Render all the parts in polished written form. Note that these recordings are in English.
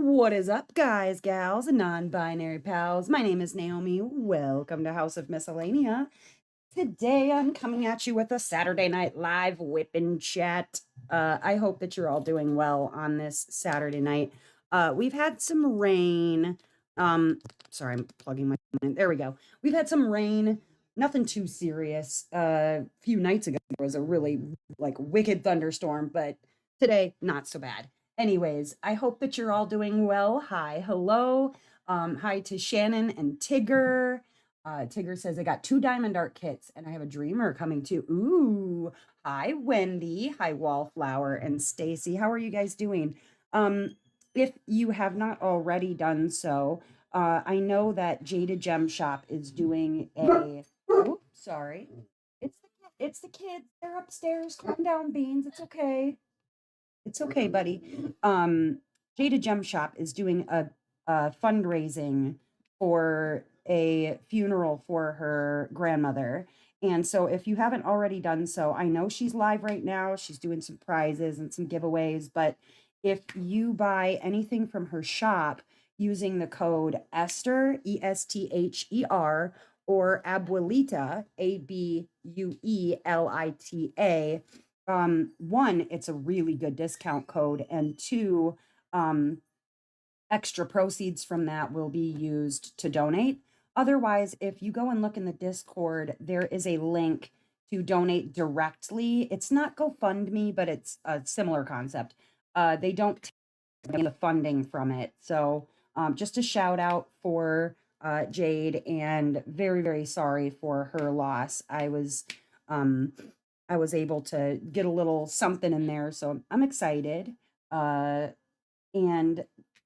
What is up, guys, gals, and non-binary pals? My name is Naomi. Welcome to House of Miscellanea. Today, I'm coming at you with a Saturday Night Live whip and chat. I hope that you're all doing well on this Saturday night. We've had some rain. Sorry, I'm plugging my. There we go. We've had some rain. Nothing too serious. A few nights ago, there was a really wicked thunderstorm, but today, not so bad. Anyways, I hope that you're all doing well. Hi, hello. Hi to Shannon and Tigger. Tigger says, I got 2 diamond art kits and I have a dreamer coming too. Ooh, hi, Wendy. Hi, Wallflower and Stacy. How are you guys doing? If you have not already done so, I know that Jada Gem Shop is doing a. Oops, sorry. It's the kids. They're upstairs. Calm down, Beans. It's okay. It's okay, buddy. Jada Gem Shop is doing a fundraising for a funeral for her grandmother. And so if you haven't already done so, I know she's live right now. She's doing some prizes and some giveaways, but if you buy anything from her shop using the code Esther, Esther, or Abuelita, Abuelita, one, it's a really good discount code, and two, extra proceeds from that will be used to donate. Otherwise, if you go and look in the Discord, there is a link to donate directly. It's not GoFundMe, but it's a similar concept. They don't take the funding from it. So just a shout out for Jade, and very, very sorry for her loss. I was able to get a little something in there, so I'm excited. And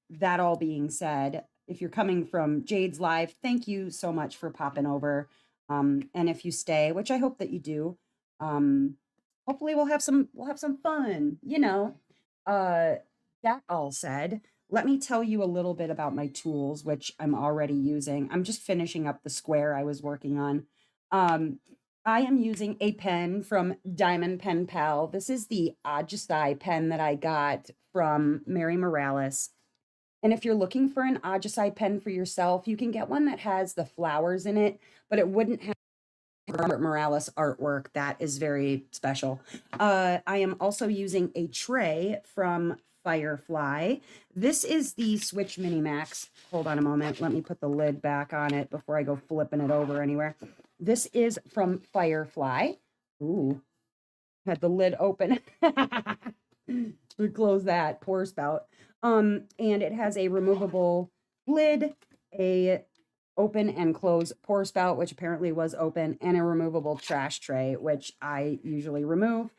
that all being said, if you're coming from Jade's live, thank you so much for popping over. And if you stay, which I hope that you do, hopefully we'll have some fun, you know. That all said, let me tell you a little bit about my tools, which I'm already using. I'm just finishing up the square I was working on. I am using a pen from Diamond Pen Pal. This is the Ajustai pen that I got from Mary Morales. And if you're looking for an Ajustai pen for yourself, you can get one that has the flowers in it, but it wouldn't have Robert Morales artwork. That is very special. I am also using a tray from Firefly. This is the Switch Mini Max. Hold on a moment. Let me put the lid back on it before I go flipping it over anywhere. This is from Firefly. Ooh, had the lid open. We close that pour spout. And it has a removable lid, a open and close pour spout, which apparently was open, and a removable trash tray, which I usually remove.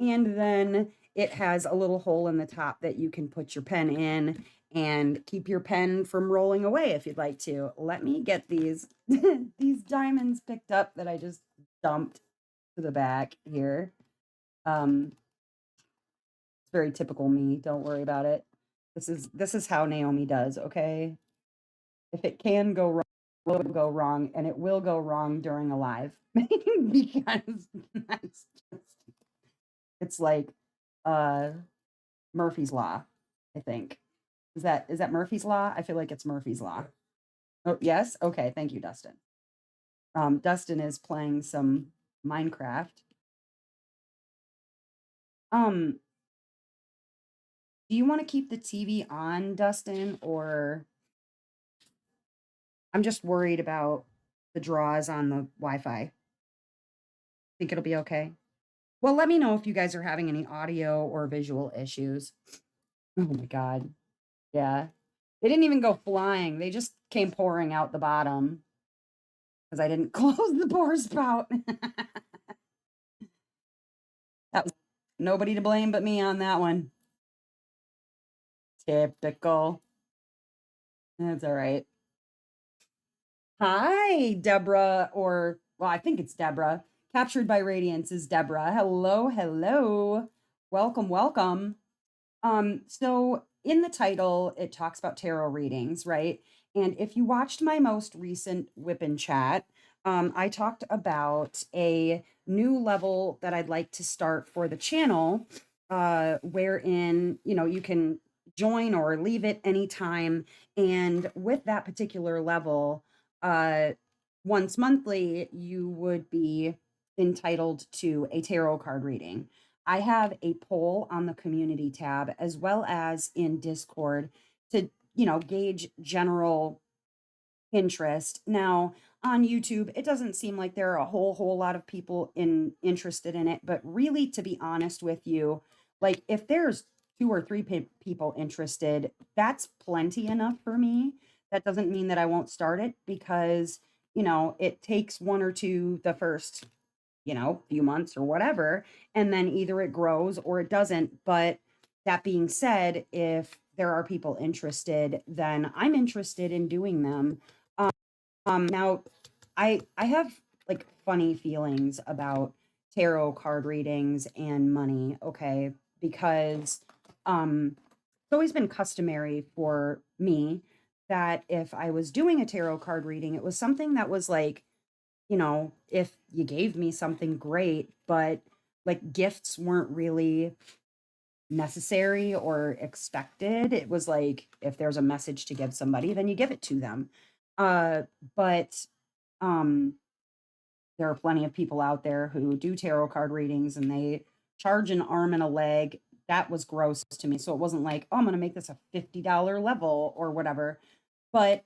And then it has a little hole in the top that you can put your pen in and keep your pen from rolling away if you'd like to. Let me get these these diamonds picked up that I just dumped to the back here. It's very typical me. Don't worry about it. This is how Naomi does, okay? If it can go wrong, it will go wrong, and it will go wrong during a live because that's just, it's like Murphy's Law, I think. Is that Murphy's Law? I feel like it's Murphy's Law. Oh, yes? Okay, thank you, Dustin. Dustin is playing some Minecraft. Um, do you want to keep the TV on, Dustin, or I'm just worried about the draws on the Wi-Fi. Think it'll be okay? Well, let me know if you guys are having any audio or visual issues. Oh my God. Yeah. They didn't even go flying. They just came pouring out the bottom because I didn't close the pour spout. That was nobody to blame but me on that one. Typical. That's all right. Hi, Deborah, or well, I think it's Deborah. Captured by Radiance is Deborah. Hello, hello. Welcome, welcome. So in the title, it talks about tarot readings, right? And if you watched my most recent Whip and Chat, I talked about a new level that I'd like to start for the channel, wherein, you know, you can join or leave it anytime. And with that particular level, uh, once monthly, you would be entitled to a tarot card reading. I have a poll on the community tab as well as in Discord to, gauge general interest. Now, on YouTube, it doesn't seem like there are a whole lot of people interested in it, but really, to be honest with you, like if there's two or three people interested, that's plenty enough for me. That doesn't mean that I won't start it because, it takes one or two the first, few months or whatever, and then either it grows or it doesn't. But that being said, if there are people interested, then I'm interested in doing them. Now I have like funny feelings about tarot card readings and money, okay? Because it's always been customary for me that if I was doing a tarot card reading, it was something that was like, if you gave me something great, but like gifts weren't really necessary or expected. It was like if there's a message to give somebody, then you give it to them. Uh, but um, there are plenty of people out there who do tarot card readings and they charge an arm and a leg. That was gross to me. So it wasn't like, oh, I'm going to make this a $50 level or whatever. But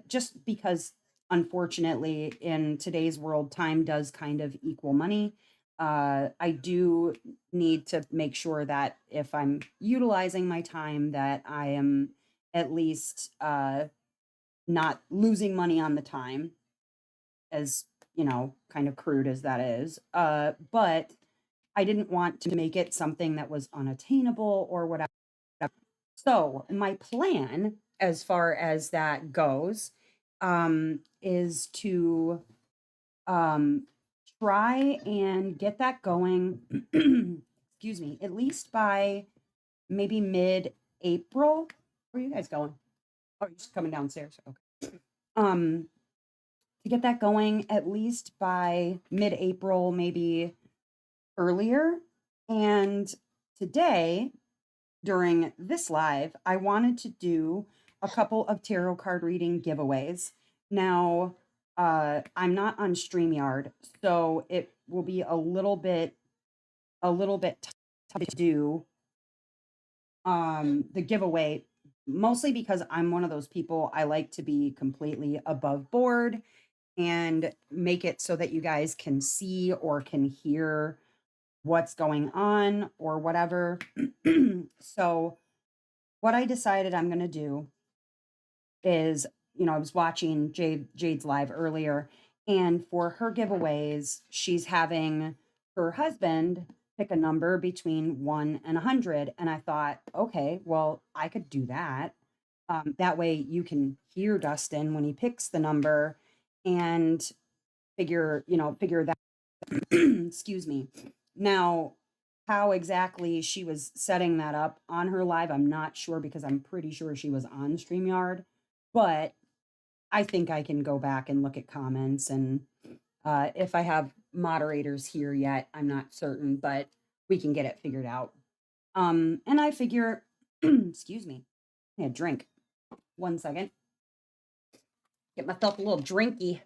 just because, unfortunately, in today's world, time does kind of equal money. I do need to make sure that if I'm utilizing my time, that I am at least not losing money on the time, as kind of crude as that is. But I didn't want to make it something that was unattainable or whatever. So my plan, as far as that goes, is to um, try and get that going. Excuse me, at least by maybe mid-April. Where are you guys going? Oh, you're just coming downstairs. Okay. Um, to get that going at least by mid-April, maybe earlier. And today, during this live, I wanted to do a couple of tarot card reading giveaways. Now, I'm not on StreamYard, so it will be a little bit tough to do the giveaway, mostly because I'm one of those people, I like to be completely above board and make it so that you guys can see or can hear what's going on or whatever. So, what I decided I'm going to do is, I was watching Jade's live earlier, and for her giveaways, she's having her husband pick a number between 1 and 100. And I thought, okay, well, I could do that. That way you can hear Dustin when he picks the number and figure that. Excuse me. Now, how exactly she was setting that up on her live, I'm not sure because I'm pretty sure she was on StreamYard, but I think I can go back and look at comments. And if I have moderators here yet, I'm not certain, but we can get it figured out. And I figure, excuse me, I had a drink. 1 second. Get myself a little drinky.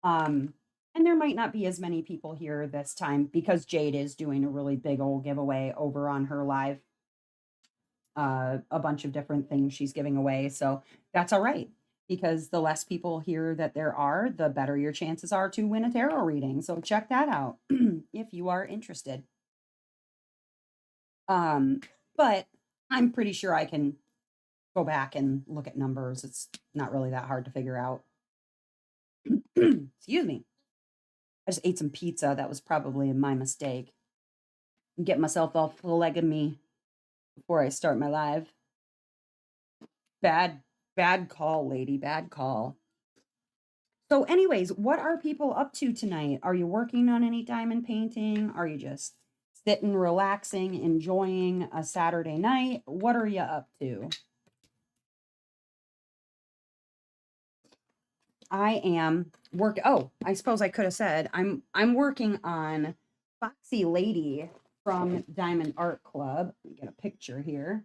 Um, and there might not be as many people here this time because Jade is doing a really big old giveaway over on her live. A bunch of different things she's giving away. So that's all right because the less people here that there are, the better your chances are to win a tarot reading. So check that out if you are interested. Um, but I'm pretty sure I can go back and look at numbers. It's not really that hard to figure out. Excuse me. I just ate some pizza. That was probably my mistake. Get myself all full leg of me before I start my live. Bad call, lady. Bad call. So, anyways, what are people up to tonight? Are you working on any diamond painting? Are you just sitting, relaxing, enjoying a Saturday night? What are you up to? I am work. Oh, I suppose I could have said I'm working on Foxy Lady from Diamond Art Club. Let me get a picture here.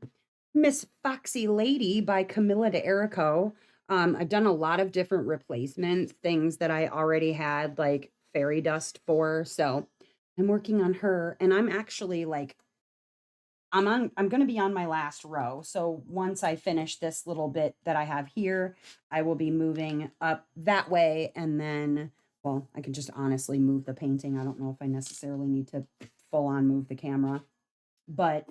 Miss Foxy Lady by Camilla de Erico. I've done a lot of different replacements, things that I already had like fairy dust for. So I'm working on her, and I'm actually like I'm going to be on my last row. So once I finish this little bit that I have here, I will be moving up that way, and then well, I can just honestly move the painting. I don't know if I necessarily need to full on move the camera, but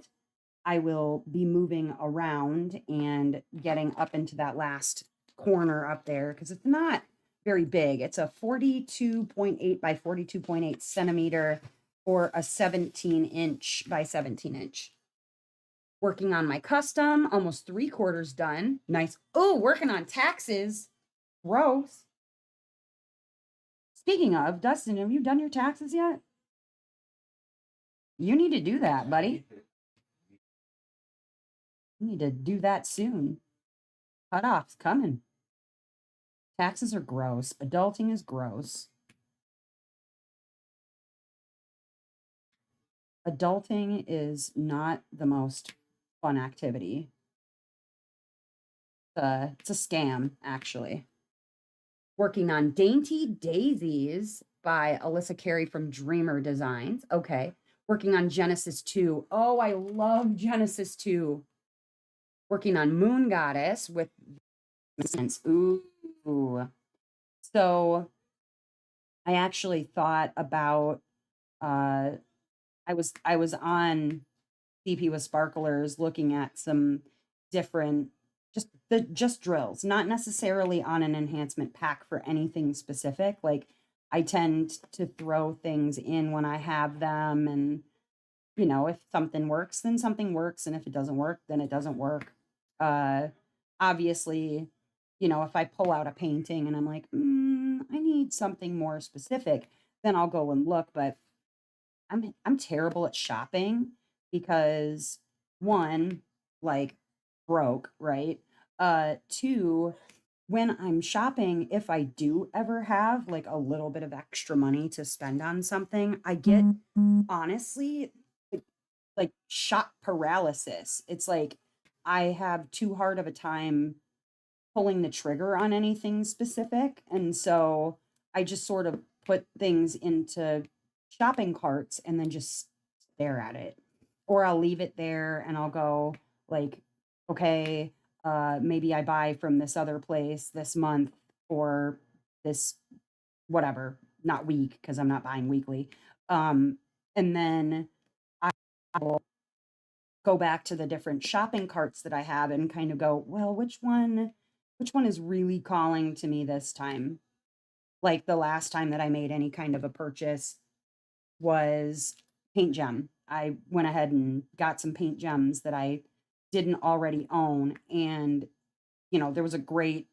I will be moving around and getting up into that last corner up there because it's not very big. It's a 42.8 by 42.8 centimeter or a 17-inch by 17-inch. Working on my custom, almost 3/4 done. Nice. Oh, working on taxes. Gross. Speaking of, Dustin, have you done your taxes yet? You need to do that, buddy. You need to do that soon. Cutoff's coming. Taxes are gross. Adulting is gross. Adulting is not the most fun activity. It's a scam, actually. Working on Dainty Daisies by Alyssa Carey from Dreamer Designs. Okay. Working on Genesis 2. Oh, I love Genesis 2. Working on Moon Goddess with ooh. So I actually thought about I was on CP with Sparklers looking at some different just drills, not necessarily on an enhancement pack for anything specific. Like I tend to throw things in when I have them, and you know, if something works, then something works, and if it doesn't work, then it doesn't work. Uh Obviously, you know, if I pull out a painting and I'm like, I need something more specific, then I'll go and look, but I'm terrible at shopping because one, like broke, right? Two, when I'm shopping, if I do ever have like a little bit of extra money to spend on something, I get honestly like, shop paralysis. It's like I have too hard of a time pulling the trigger on anything specific. And so I just sort of put things into shopping carts and then just stare at it. Or I'll leave it there and I'll go like, okay, maybe I buy from this other place this month or this whatever, not week because I'm not buying weekly. And then I will go back to the different shopping carts that I have and kind of go, well, which one is really calling to me this time? Like the last time that I made any kind of a purchase was paint gem. I went ahead and got some paint gems that I didn't already own, and you know, there's a great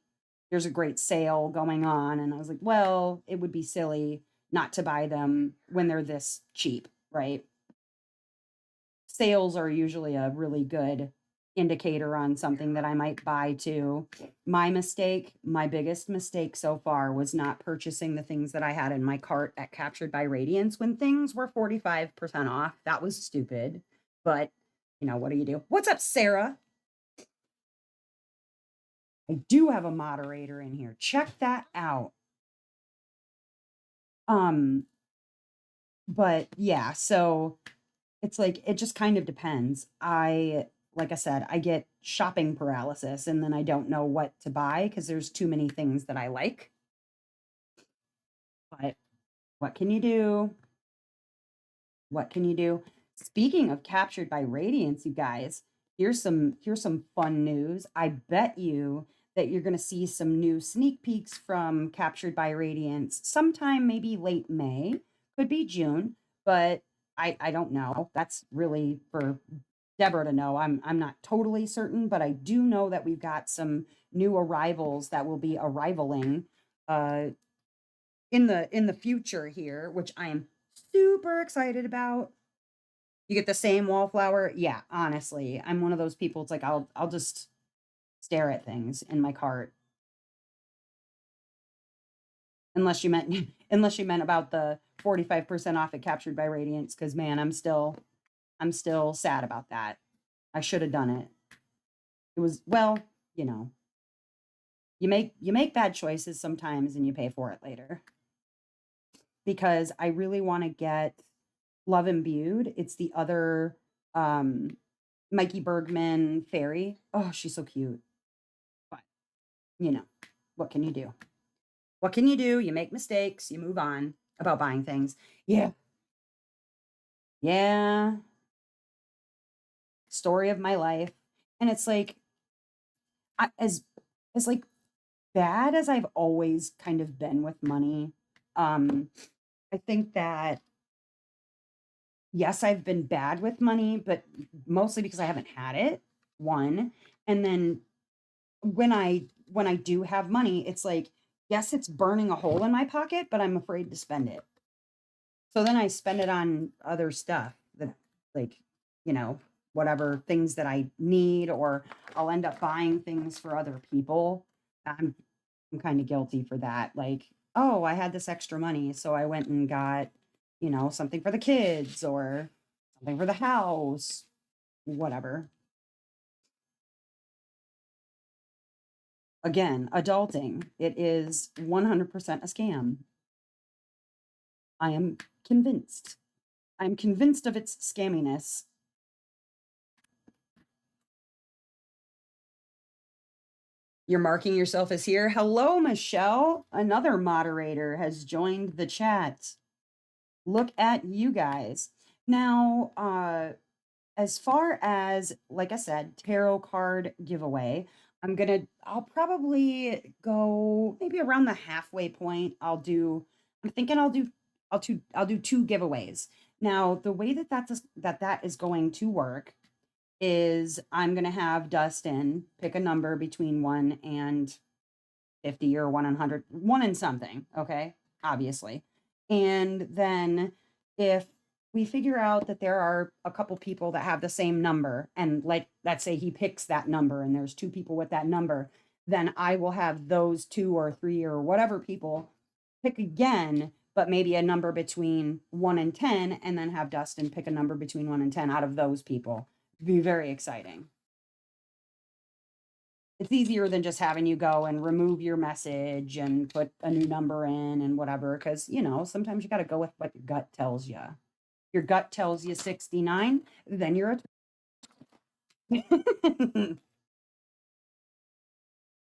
sale going on, and I was like, well, it would be silly not to buy them when they're this cheap, right? Sales are usually a really good indicator on something that I might buy too. My biggest mistake so far was not purchasing the things that I had in my cart at Captured by Radiance when things were 45% off. That was stupid. But, you know, what do you do? What's up, Sarah? I do have a moderator in here. Check that out. But yeah, so it's like it just kind of depends. Like I said, I get shopping paralysis and then I don't know what to buy because there's too many things that I like. But what can you do? What can you do? Speaking of Captured by Radiance, you guys, here's some fun news. I bet you that you're going to see some new sneak peeks from Captured by Radiance sometime maybe late May, could be June, but I don't know. That's really for Deborah to know. I'm not totally certain, but I do know that we've got some new arrivals that will be arrivaling uh in the future here, which I am super excited about. You get the same wallflower? Yeah, honestly, I'm one of those people. It's like I'll just stare at things in my cart. Unless you meant unless you meant about the 45% off at Captured by Radiance, because man, I'm still I'm still sad about that. I should have done it. It was, well, you know, you make bad choices sometimes and you pay for it later. Because I really want to get Love Imbued. It's the other um Mikey Bergman fairy. Oh, she's so cute. But you know, what can you do? What can you do? You make mistakes, you move on about buying things. Yeah. Yeah. Story of my life. And it's like as like bad as I've always kind of been with money, um, I think that yes, I've been bad with money, but mostly because I haven't had it, one. And then when I do have money, it's like, yes, it's burning a hole in my pocket, but I'm afraid to spend it. So then I spend it on other stuff that like, you know, whatever things that I need, or I'll end up buying things for other people. I'm kind of guilty for that. Like, oh, I had this extra money, so I went and got, something for the kids or something for the house, whatever. Again, adulting. It is 100% a scam. I am convinced. I'm convinced of its scamminess. You're marking yourself as here. Hello, Michelle. Another moderator has joined the chat. Look at you guys. Now, as far as, like I said, tarot card giveaway, I'll probably go maybe around the halfway point. I'm thinking I'll do two giveaways. Now, the way that is going to work is I'm going to have Dustin pick a number between 1 and 50 or 1 and 100, 1 and something, okay? Obviously. And then if we figure out that there are a couple people that have the same number, and like let's say he picks that number and there's two people with that number, then I will have those two or three or whatever people pick again, but maybe a number between 1 and 10, and then have Dustin pick a number between 1 and 10 out of those people. Be very exciting. It's easier than just having you go and remove your message and put a new number in and whatever, because sometimes you got to go with what your gut tells you. Your gut tells you 69, then you're a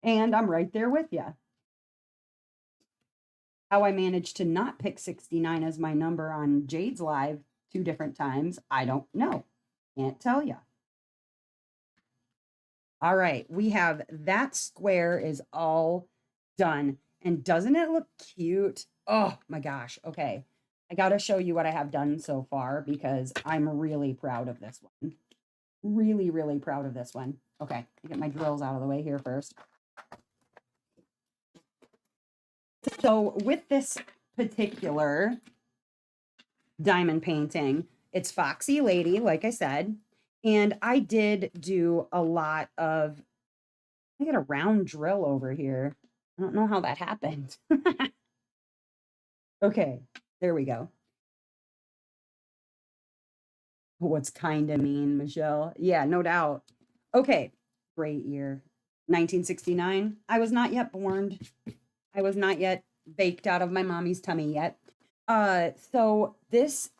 and I'm right there with you. How I managed to not pick 69 as my number on Jade's live 2 different times, I don't know. Can't tell you. All right, we have that square is all done. And doesn't it look cute? Oh my gosh. Okay. I got to show you what I have done so far because I'm really proud of this one. Really, really proud of this one. Okay, I get my drills out of the way here first. So with this particular diamond painting, it's Foxy Lady, like I said, and I did do a lot of, I got a round drill over here. I don't know how that happened. Okay, there we go. What's kind of mean, Michelle? Yeah, no doubt. Okay, great year. 1969. I was not yet born. I was not yet baked out of my mommy's tummy yet. So this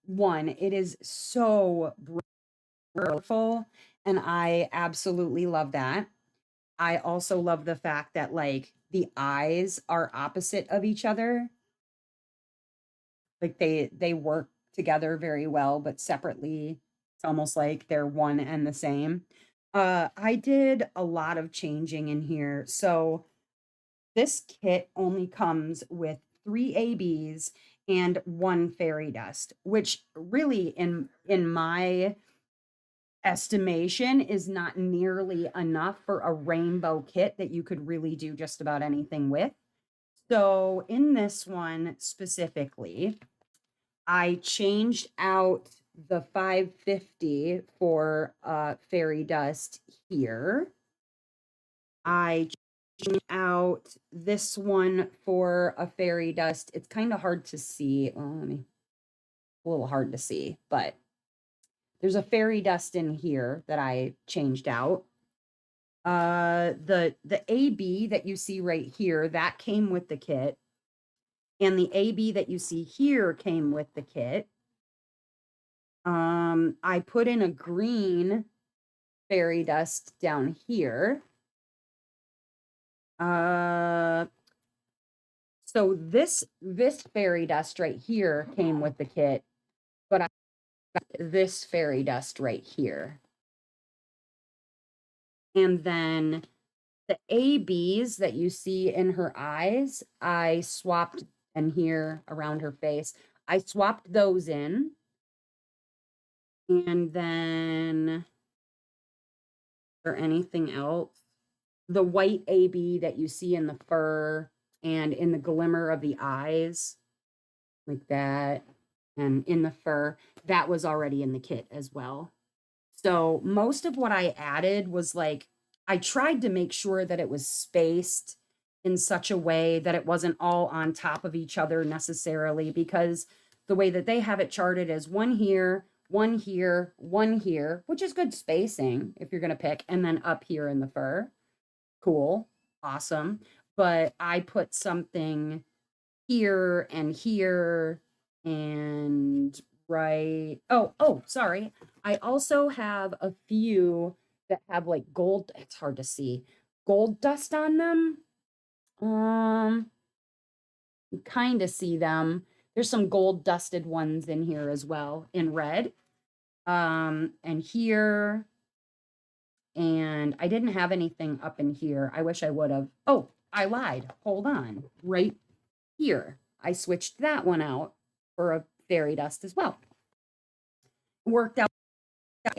one, it is so beautiful, and I absolutely love that. I also love the fact that like the eyes are opposite of each other. Like they work together very well, but separately, it's almost like they're one and the same. I did a lot of changing in here. So this kit only comes with 3 ABs and 1 fairy dust, which really in my estimation is not nearly enough for a rainbow kit that you could really do just about anything with. So in this one specifically, I changed out the 550 for fairy dust here. I changed out this one for a fairy dust. It's kind of hard to see. Well, a little hard to see, but there's a fairy dust in here that I changed out. The AB that you see right here, that came with the kit. And the AB that you see here came with the kit. I put in a green fairy dust down here. So this fairy dust right here came with the kit, but I got this fairy dust right here. And then the ABs that you see in her eyes, I swapped, and here around her face, I swapped those in. And then, or anything else? The white AB that you see in the fur and in the glimmer of the eyes, like that, and in the fur, that was already in the kit as well. So most of what I added was like, I tried to make sure that it was spaced in such a way that it wasn't all on top of each other necessarily, because the way that they have it charted is one here, one here, one here, which is good spacing if you're going to pick, and then up here in the fur. Cool. Awesome. But I put something here and right. Oh, sorry. I also have a few that have like gold. It's hard to see. Gold dust on them. You kind of see them. There's some gold dusted ones in here as well in red. And here, and I didn't have anything up in here. I wish I would have. Oh, I lied. Hold on. Right here, I switched that one out for a fairy dust as well. Worked out,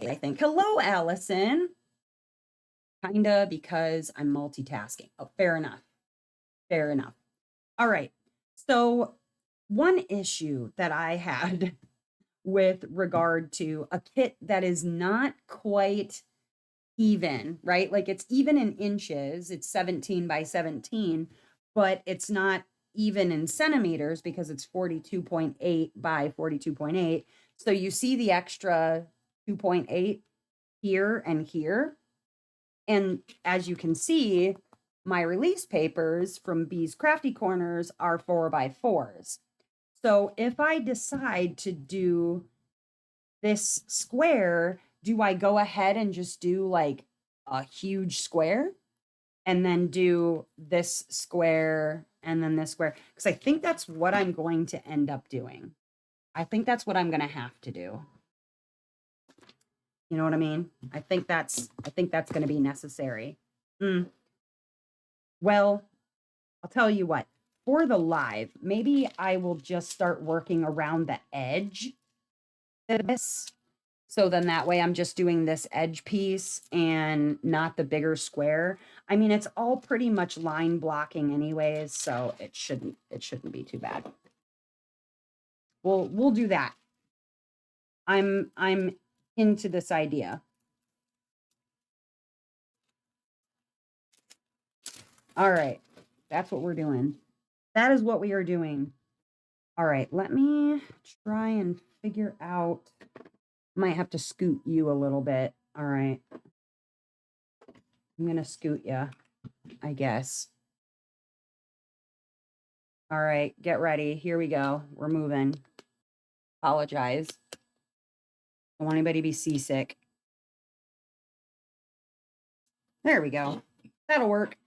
I think. Hello, Allison. Kinda, because I'm multitasking. Oh, fair enough. Fair enough. All right. So one issue that I had with regard to a kit that is not quite even, right? Like it's even in inches, it's 17 by 17, but it's not even in centimeters because it's 42.8 by 42.8. So you see the extra 2.8 here and here. And as you can see, my release papers from Bee's Crafty Corners are 4x4s. So if I decide to do this square, do I go ahead and just do like a huge square and then do this square and then this square? Because I think that's what I'm going to end up doing. I think that's what I'm going to have to do. You know what I mean? I think that's going to be necessary. Well, I'll tell you what, for the live, maybe I will just start working around the edge of this. So then that way I'm just doing this edge piece and not the bigger square. I mean, it's all pretty much line blocking anyways, so it shouldn't be too bad. We'll do that. I'm into this idea. All right. That's what we're doing. That is what we are doing. All right, let me try and figure out. Might have to scoot you a little bit. All right. I'm going to scoot you, I guess. All right, get ready. Here we go. We're moving. Apologize. Don't want anybody to be seasick. There we go. That'll work.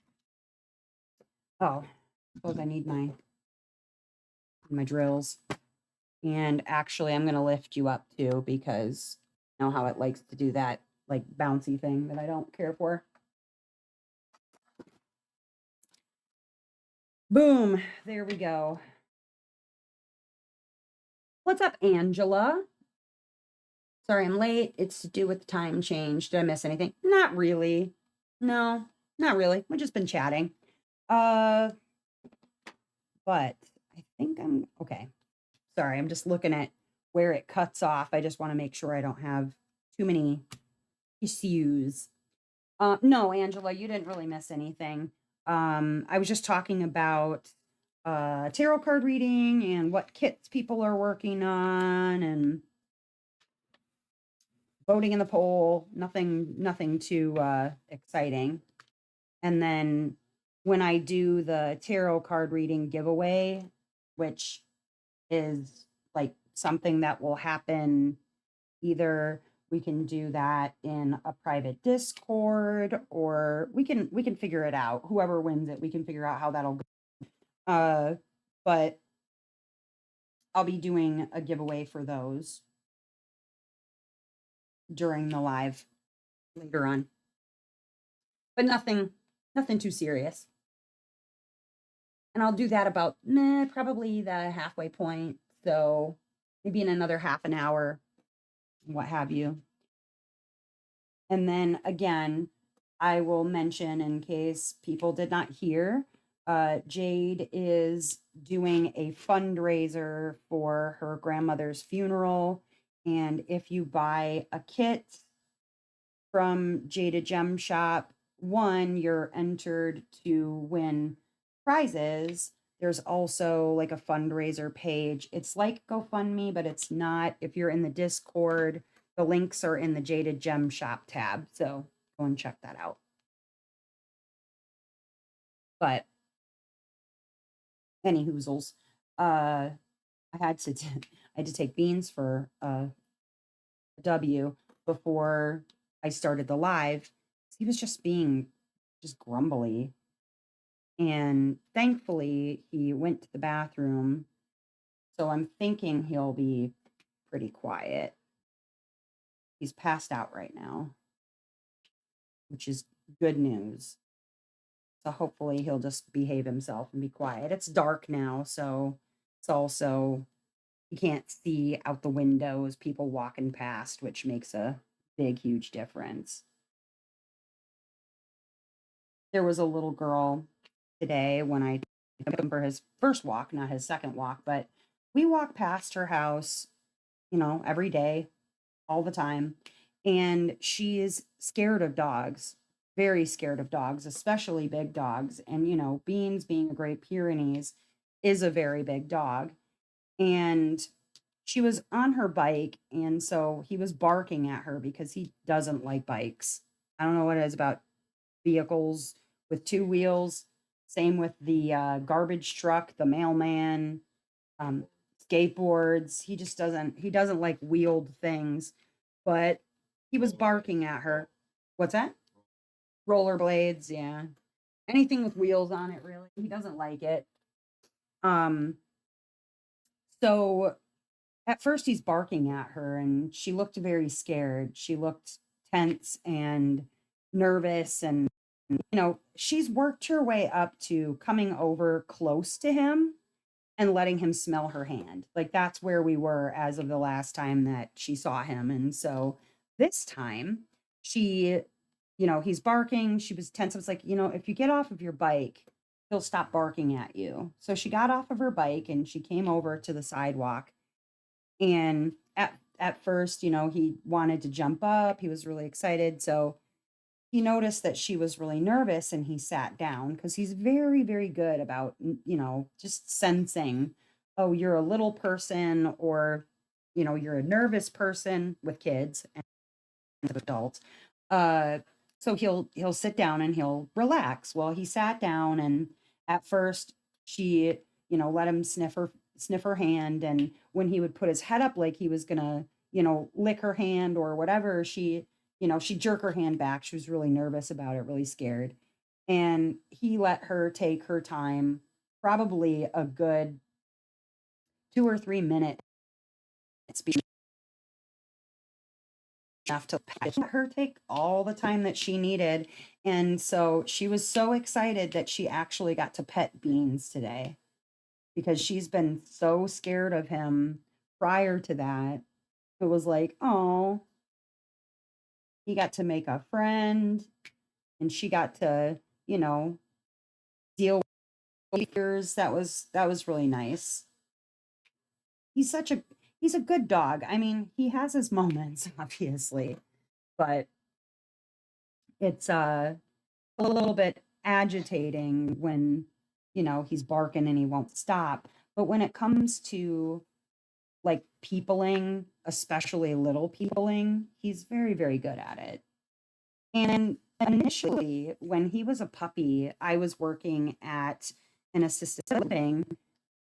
Oh, I suppose I need my drills. And actually, I'm going to lift you up too, because you know how it likes to do that like bouncy thing that I don't care for. Boom. There we go. What's up, Angela? Sorry, I'm late. It's to do with the time change. Did I miss anything? Not really. No, not really. We've just been chatting. But I think I'm okay. Sorry, I'm just looking at where it cuts off. I just want to make sure I don't have too many issues. No, Angela, you didn't really miss anything. I was just talking about tarot card reading and what kits people are working on, and voting in the poll, nothing too exciting. And then when I do the tarot card reading giveaway, which is like something that will happen, either we can do that in a private Discord, or we can figure it out. Whoever wins it, we can figure out how that'll go. But I'll be doing a giveaway for those during the live later on. But nothing too serious. And I'll do that about probably the halfway point. So maybe in another half an hour, what have you. And then again, I will mention, in case people did not hear, Jade is doing a fundraiser for her grandmother's funeral. And if you buy a kit from Jada Gem Shop, one, you're entered to win prizes. There's also like a fundraiser page. It's like GoFundMe, but it's not. If you're in the Discord, the links are in the Jada Gem Shop tab. So go and check that out. But any hoozles, I had to I had to take beans for a W before I started the live. He was just being just grumbly. And thankfully, he went to the bathroom. So I'm thinking he'll be pretty quiet. He's passed out right now, which is good news. So hopefully he'll just behave himself and be quiet. It's dark now, so it's also, you can't see out the windows, people walking past, which makes a big, huge difference. There was a little girl today when I took him for his first walk, not his second walk, but we walk past her house, every day, all the time. And she is scared of dogs, very scared of dogs, especially big dogs. And, Beans, being a Great Pyrenees, is a very big dog. And she was on her bike. And so he was barking at her because he doesn't like bikes. I don't know what it is about vehicles with two wheels. Same with the garbage truck, the mailman, um, skateboards. He doesn't like wheeled things, but he was barking at her. What's that? Rollerblades, yeah. Anything with wheels on it, really. He doesn't like it. Um, so at first he's barking at her, and she looked very scared. She looked tense and nervous, and she's worked her way up to coming over close to him and letting him smell her hand. Like, that's where we were as of the last time that she saw him. And so this time she, he's barking. She was tense. I was like, if you get off of your bike, he'll stop barking at you. So she got off of her bike and she came over to the sidewalk. And at first, he wanted to jump up. He was really excited. So he noticed that she was really nervous and he sat down, because he's very, very good about, just sensing, oh, you're a little person, or, you're a nervous person with kids and adults. Uh, so he'll sit down and he'll relax. Well, he sat down, and at first she, let him sniff her hand. And when he would put his head up like he was gonna, lick her hand or whatever, she'd jerk her hand back. She was really nervous about it, really scared. And he let her take her time, probably a good 2 or 3 minutes, enough to let her take all the time that she needed. And so she was so excited that she actually got to pet Beans today, because she's been so scared of him prior to that. It was like, oh, he got to make a friend, and she got to, deal with fears. That was really nice. He's such a he's a good dog. I mean, he has his moments, obviously, but it's a little bit agitating when, he's barking and he won't stop. But when it comes to like peopling, especially little peopling. He's very, very good at it. And initially, when he was a puppy, I was working at an assisted living.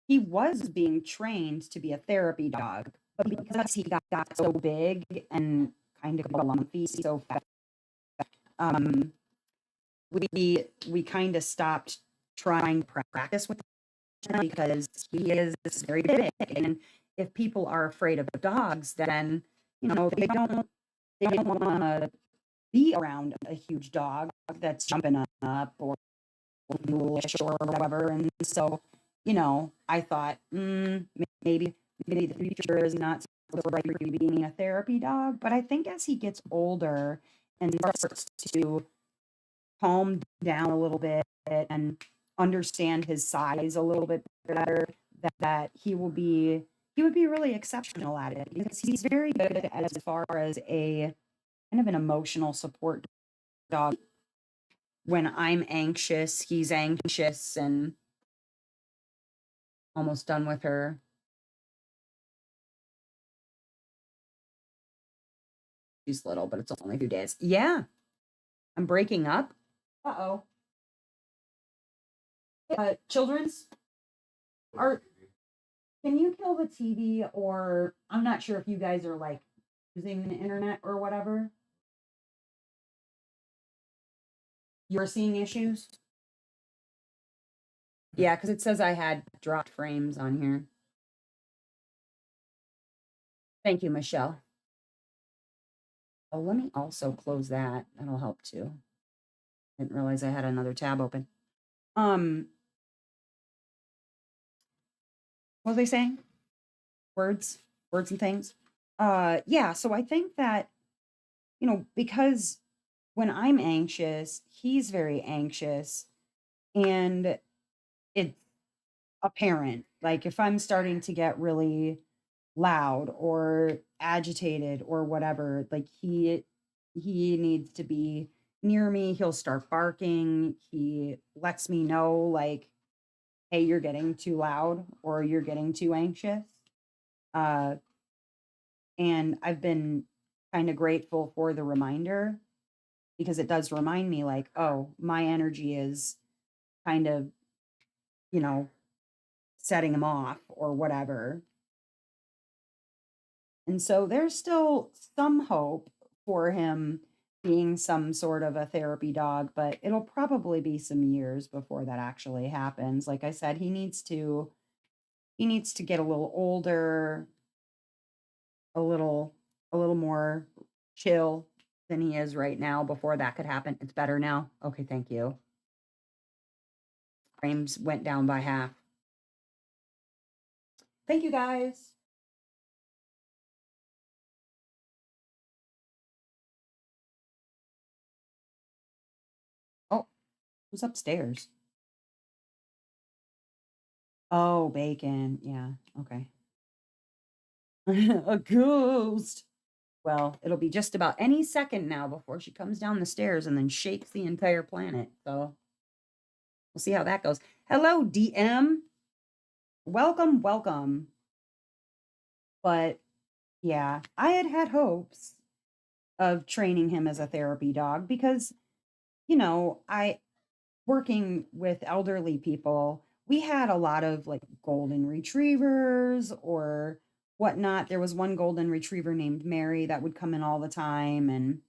He was being trained to be a therapy dog, but because he got so big and kind of lumpy so fast, um, we kind of stopped trying to practice with him because he is very big. And if people are afraid of dogs, then they don't want to be around a huge dog that's jumping up or foolish or whatever. And so, I thought, maybe the future is not so right for you being a therapy dog. But I think as he gets older and starts to calm down a little bit and understand his size a little bit better, that he would be really exceptional at it because he's very good as far as a kind of an emotional support dog. When I'm anxious, he's anxious and almost done with her. She's little, but it's only a few days. Yeah, I'm breaking up. Uh-oh. Children's are, can you kill the TV? Or I'm not sure if you guys are like using the internet or whatever. You're seeing issues? Yeah, because it says I had dropped frames on here. Thank you, Michelle. Oh, let me also close that. That'll help too. Didn't realize I had another tab open. What was I saying? Words, words and things. Yeah, so I think that, because when I'm anxious, he's very anxious and it's apparent. Like if I'm starting to get really loud or agitated or whatever, like he needs to be near me. He'll start barking. He lets me know like, hey, you're getting too loud or you're getting too anxious. Uh and I've been kind of grateful for the reminder because it does remind me like, oh, my energy is kind of, you know, setting him off or whatever. And so there's still some hope for him being some sort of a therapy dog, but it'll probably be some years before that actually happens. Like I said, he needs to get a little older, a little a little more chill than he is right now before that could happen. It's better now. Okay, thank you. Frames went down by half. Thank you guys. Oh, who's upstairs? Oh, bacon. Yeah. Okay. A ghost. Well, it'll be just about any second now before she comes down the stairs and then shakes the entire planet. So we'll see how that goes. Hello, DM. Welcome, welcome. But yeah, I had hopes of training him as a therapy dog because, I working with elderly people, we had a lot of like golden retrievers or whatnot. There was one golden retriever named Mary that would come in all the time, and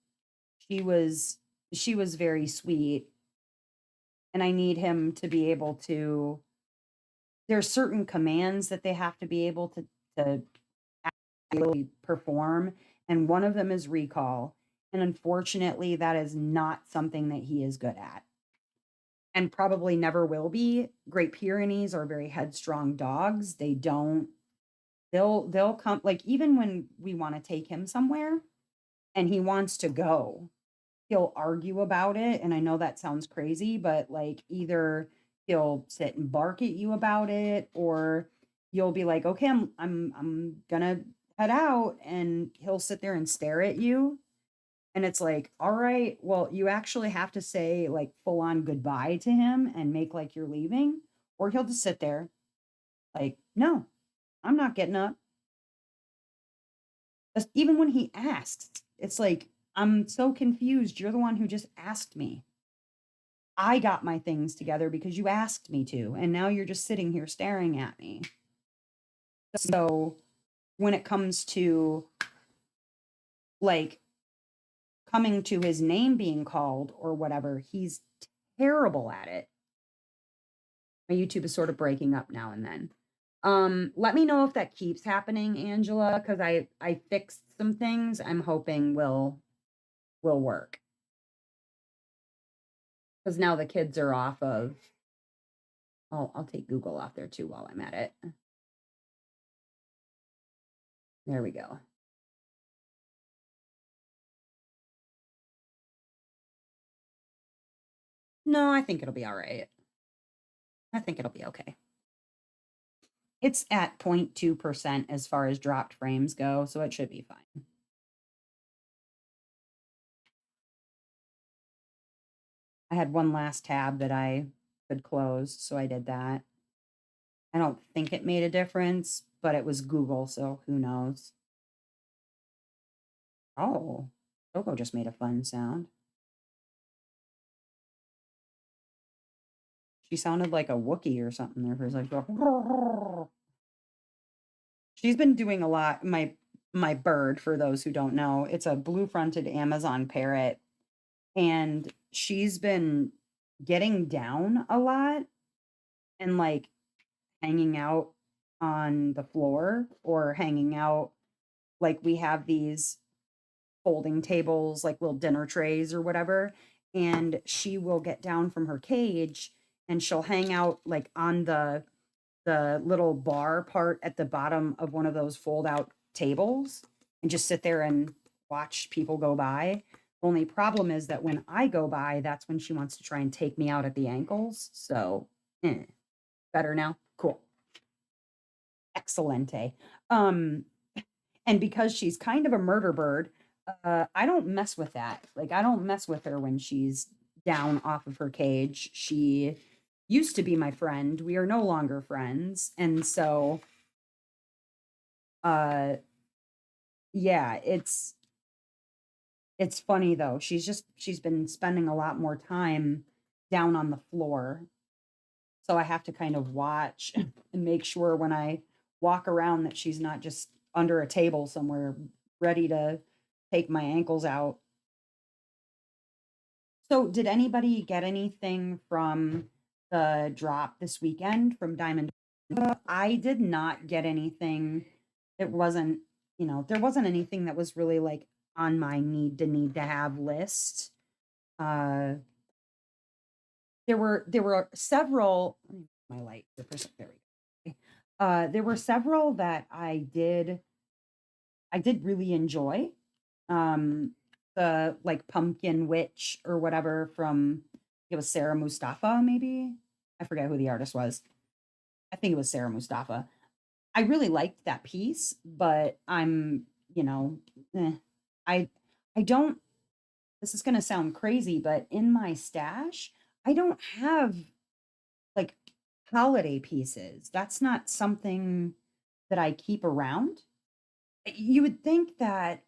she was she was very sweet. And I need him to be able to. There's certain commands that they have to be able to actually perform, and one of them is recall. And unfortunately, that is not something that he is good at and probably never will be. Great Pyrenees are very headstrong dogs. They'll come like even when we want to take him somewhere and he wants to go, he'll argue about it. And I know that sounds crazy, but like either he'll sit and bark at you about it or you'll be like, okay, I'm gonna head out, and he'll sit there and stare at you. And it's like, all right, well, you actually have to say like full on goodbye to him and make like you're leaving, or he'll just sit there like, no, I'm not getting up. Even when he asked, it's like, I'm so confused. You're the one who just asked me. I got my things together because you asked me to, and now you're just sitting here staring at me. So when it comes to like coming to his name being called or whatever, he's terrible at it. My YouTube is sort of breaking up now and then. Let me know if that keeps happening, Angela, because I fixed some things I'm hoping will work. Because now the kids are off of, I'll take Google off there too while I'm at it. There we go. No, I think it'll be all right. I think it'll be okay. It's at 0.2% as far as dropped frames go, so it should be fine. I had one last tab that I could close, so I did that. I don't think it made a difference, but it was Google, so who knows? Oh, Coco just made a fun sound. She sounded like a Wookiee or something there. Like, she's been doing a lot. My bird, for those who don't know, it's a blue-fronted Amazon parrot, and she's been getting down a lot and like hanging out on the floor or hanging out, like we have these folding tables, like little dinner trays or whatever, and she will get down from her cage and she'll hang out like on the little bar part at the bottom of one of those fold out tables and just sit there and watch people go by. Only problem is that when I go by, that's when she wants to try and take me out at the ankles. So, better now. Cool. Excelente. Um, and because she's kind of a murder bird, I don't mess with that. Like, I don't mess with her when she's down off of her cage. She used to be my friend. We are no longer friends. And so, uh, yeah, it's funny though. She's been spending a lot more time down on the floor. So I have to kind of watch and make sure when I walk around that she's not just under a table somewhere ready to take my ankles out. So did anybody get anything from the drop this weekend from Diamond? I did not get anything. It wasn't, there wasn't anything that was really like on my need to have list. Uh there were several, let me my light there we go. There were several that I did really enjoy. The like Pumpkin Witch or whatever from, it was Sarah Mustafa, maybe. I forget who the artist was. I think it was Sarah Mustafa. I really liked that piece, but I'm, you know, eh, I I don't, this is gonna sound crazy, but in my stash, I don't have like holiday pieces. That's not something that I keep around. You would think that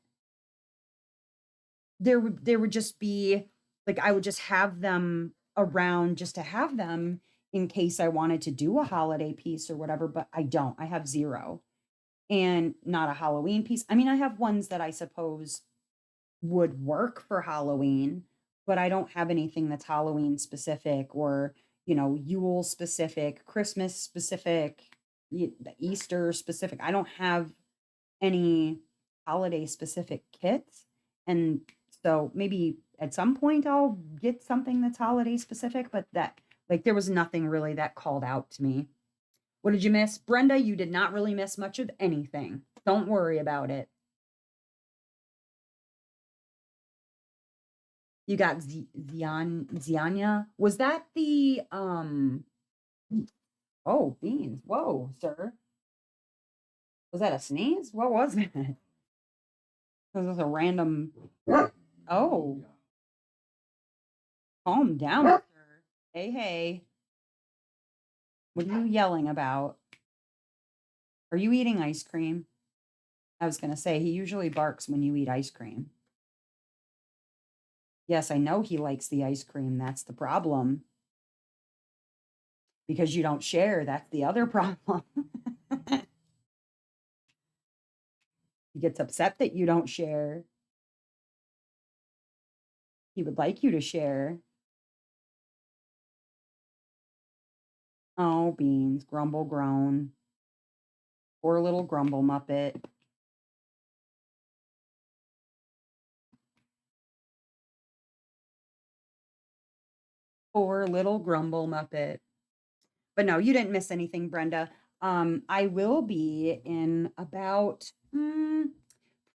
there would just be like, I would just have them around just to have them in case I wanted to do a holiday piece or whatever, but I don't. I have zero. And not a Halloween piece. I mean, I have ones that I suppose would work for Halloween, but I don't have anything that's Halloween specific or, Yule specific, Christmas specific, Easter specific. I don't have any holiday specific kits. And so maybe at some point I'll get something that's holiday specific, but that, like, there was nothing really that called out to me. What did you miss? Brenda, you did not really miss much of anything. Don't worry about it. You got Ziania. Was that the oh, beans. Whoa, sir. Was that a sneeze? What was it? Was this a random, oh, calm down, sir. Hey, hey. What are you yelling about? Are you eating ice cream? I was going to say, he usually barks when you eat ice cream. Yes, I know he likes the ice cream. That's the problem. Because you don't share. That's the other problem. He gets upset that you don't share. He would like you to share. Oh, Beans, grumble groan. Poor little grumble muppet. Poor little grumble muppet. But no, you didn't miss anything, Brenda. I will be in about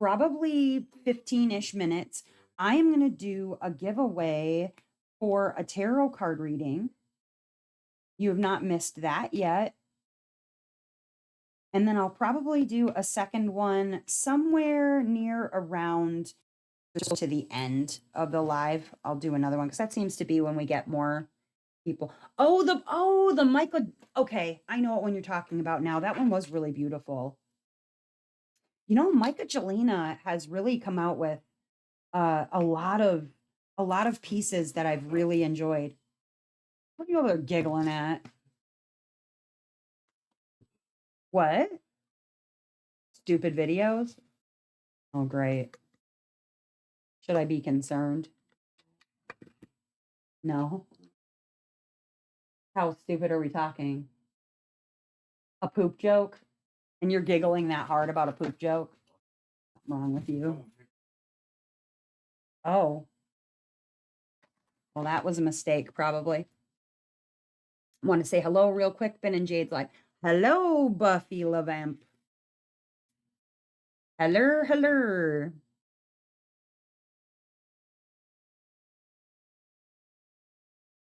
probably 15-ish minutes. I am going to do a giveaway for a tarot card reading. You have not missed that yet. And then I'll probably do a second one somewhere near around just to the end of the live. I'll do another one because that seems to be when we get more people. Oh, the Michael. Okay, I know what one you're talking about now. That one was really beautiful. You know, Micah Jelena has really come out with a lot of pieces that I've really enjoyed. What are you over there giggling at? What? Stupid videos? Oh, great. Should I be concerned? No. How stupid are we talking? A poop joke? And you're giggling that hard about a poop joke? What's wrong with you? Oh. Well, that was a mistake, probably. Want to say hello real quick. Ben and Jade's like, hello, Buffy LaVamp. Hello.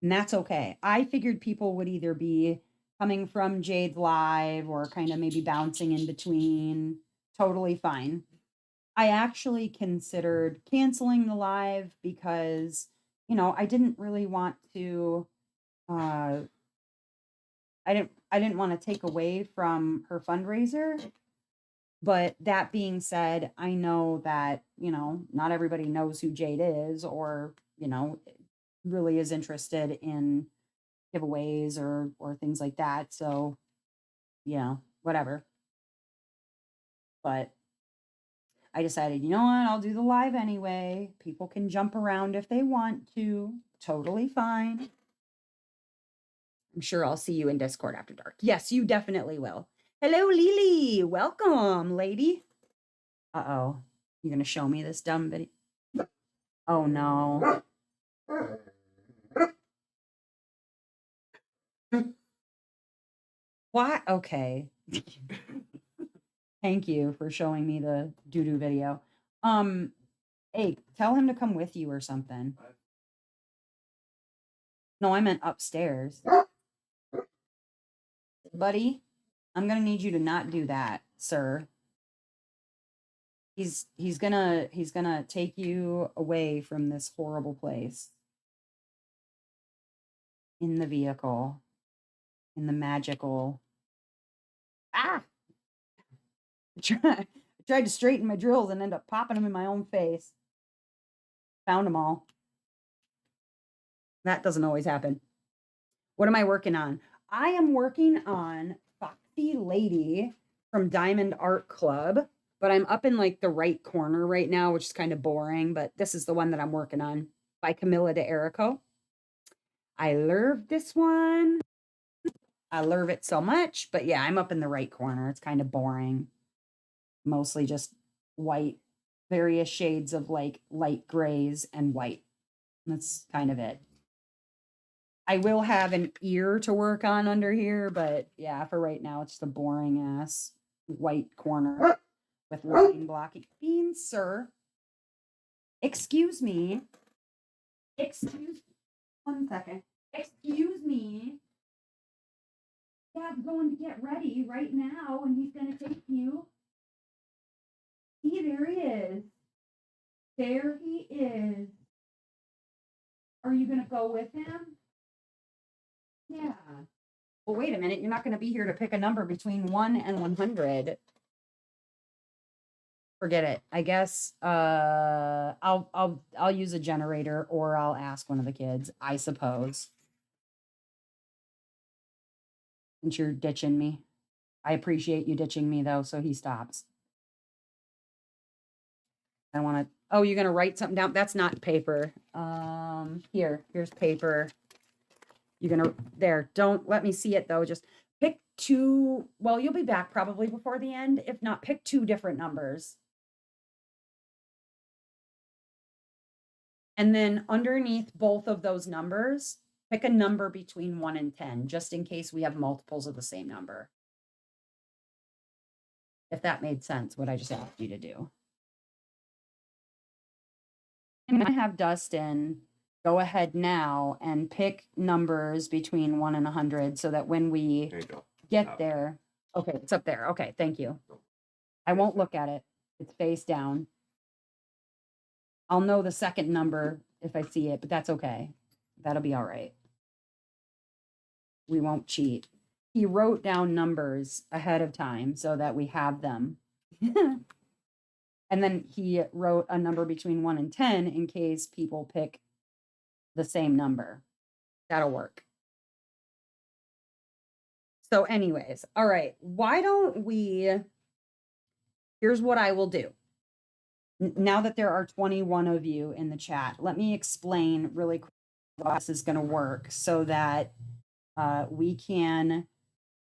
And that's okay. I figured people would either be coming from Jade's live or kind of maybe bouncing in between. Totally fine. I actually considered canceling the live because, I didn't really want to I didn't want to take away from her fundraiser. But that being said, I know that, not everybody knows who Jade is or, really is interested in giveaways or things like that. So, whatever. But I decided, you know what, I'll do the live anyway. People can jump around if they want to. Totally fine. I'm sure I'll see you in Discord after dark. Yes, you definitely will. Hello, Lily. Welcome, lady. Uh-oh. You're going to show me this dumb video? Oh, no. What? Okay. Thank you for showing me the doo-doo video. Hey, tell him to come with you or something. No, I meant upstairs. Buddy, I'm gonna need you to not do that, sir. He's gonna take you away from this horrible place. In the vehicle. In the magical. Ah! I tried to straighten my drills and end up popping them in my own face. Found them all. That doesn't always happen. What am I working on? I am working on Foxy Lady from Diamond Art Club, but I'm up in like the right corner right now, which is kind of boring, but this is the one that I'm working on by Camilla de Erico. I love this one. I love it so much, but yeah, I'm up in the right corner. It's kind of boring. Mostly just white, various shades of like light grays and white. That's kind of it. I will have an ear to work on under here, but yeah, for right now, it's the boring ass white corner with line blocking. Beans, sir. Excuse me. Excuse 1 second. Excuse me. Dad's going to get ready right now, and he's going to take you. See, there he is. There he is. Are you going to go with him? Yeah. Well, wait a minute. You're not going to be here to pick a number between 1 and 100. Forget it. I guess I'll use a generator or I'll ask one of the kids, I suppose. Since you're ditching me. I appreciate you ditching me though, so he stops. I want to oh, you're gonna write something down. That's not paper. Here's paper. You're gonna there. Don't let me see it though. Just pick two. Well, you'll be back probably before the end. If not, pick two different numbers. And then underneath both of those numbers, pick a number between 1 and 10, just in case we have multiples of the same number. If that made sense, what I just asked you to do. And I have Dustin go ahead now and pick numbers between 1 and 100 so that when we There you go. get there, okay, it's up there. Okay, thank you. I won't look at it. It's face down. I'll know the second number if I see it, but that's okay. That'll be all right. We won't cheat. He wrote down numbers ahead of time so that we have them. And then he wrote a number between 1 and 10 in case people pick the same number. That'll work. So anyways, all right, why don't we, here's what I will do. Now that there are 21 of you in the chat, let me explain really quick how this is going to work so that we can,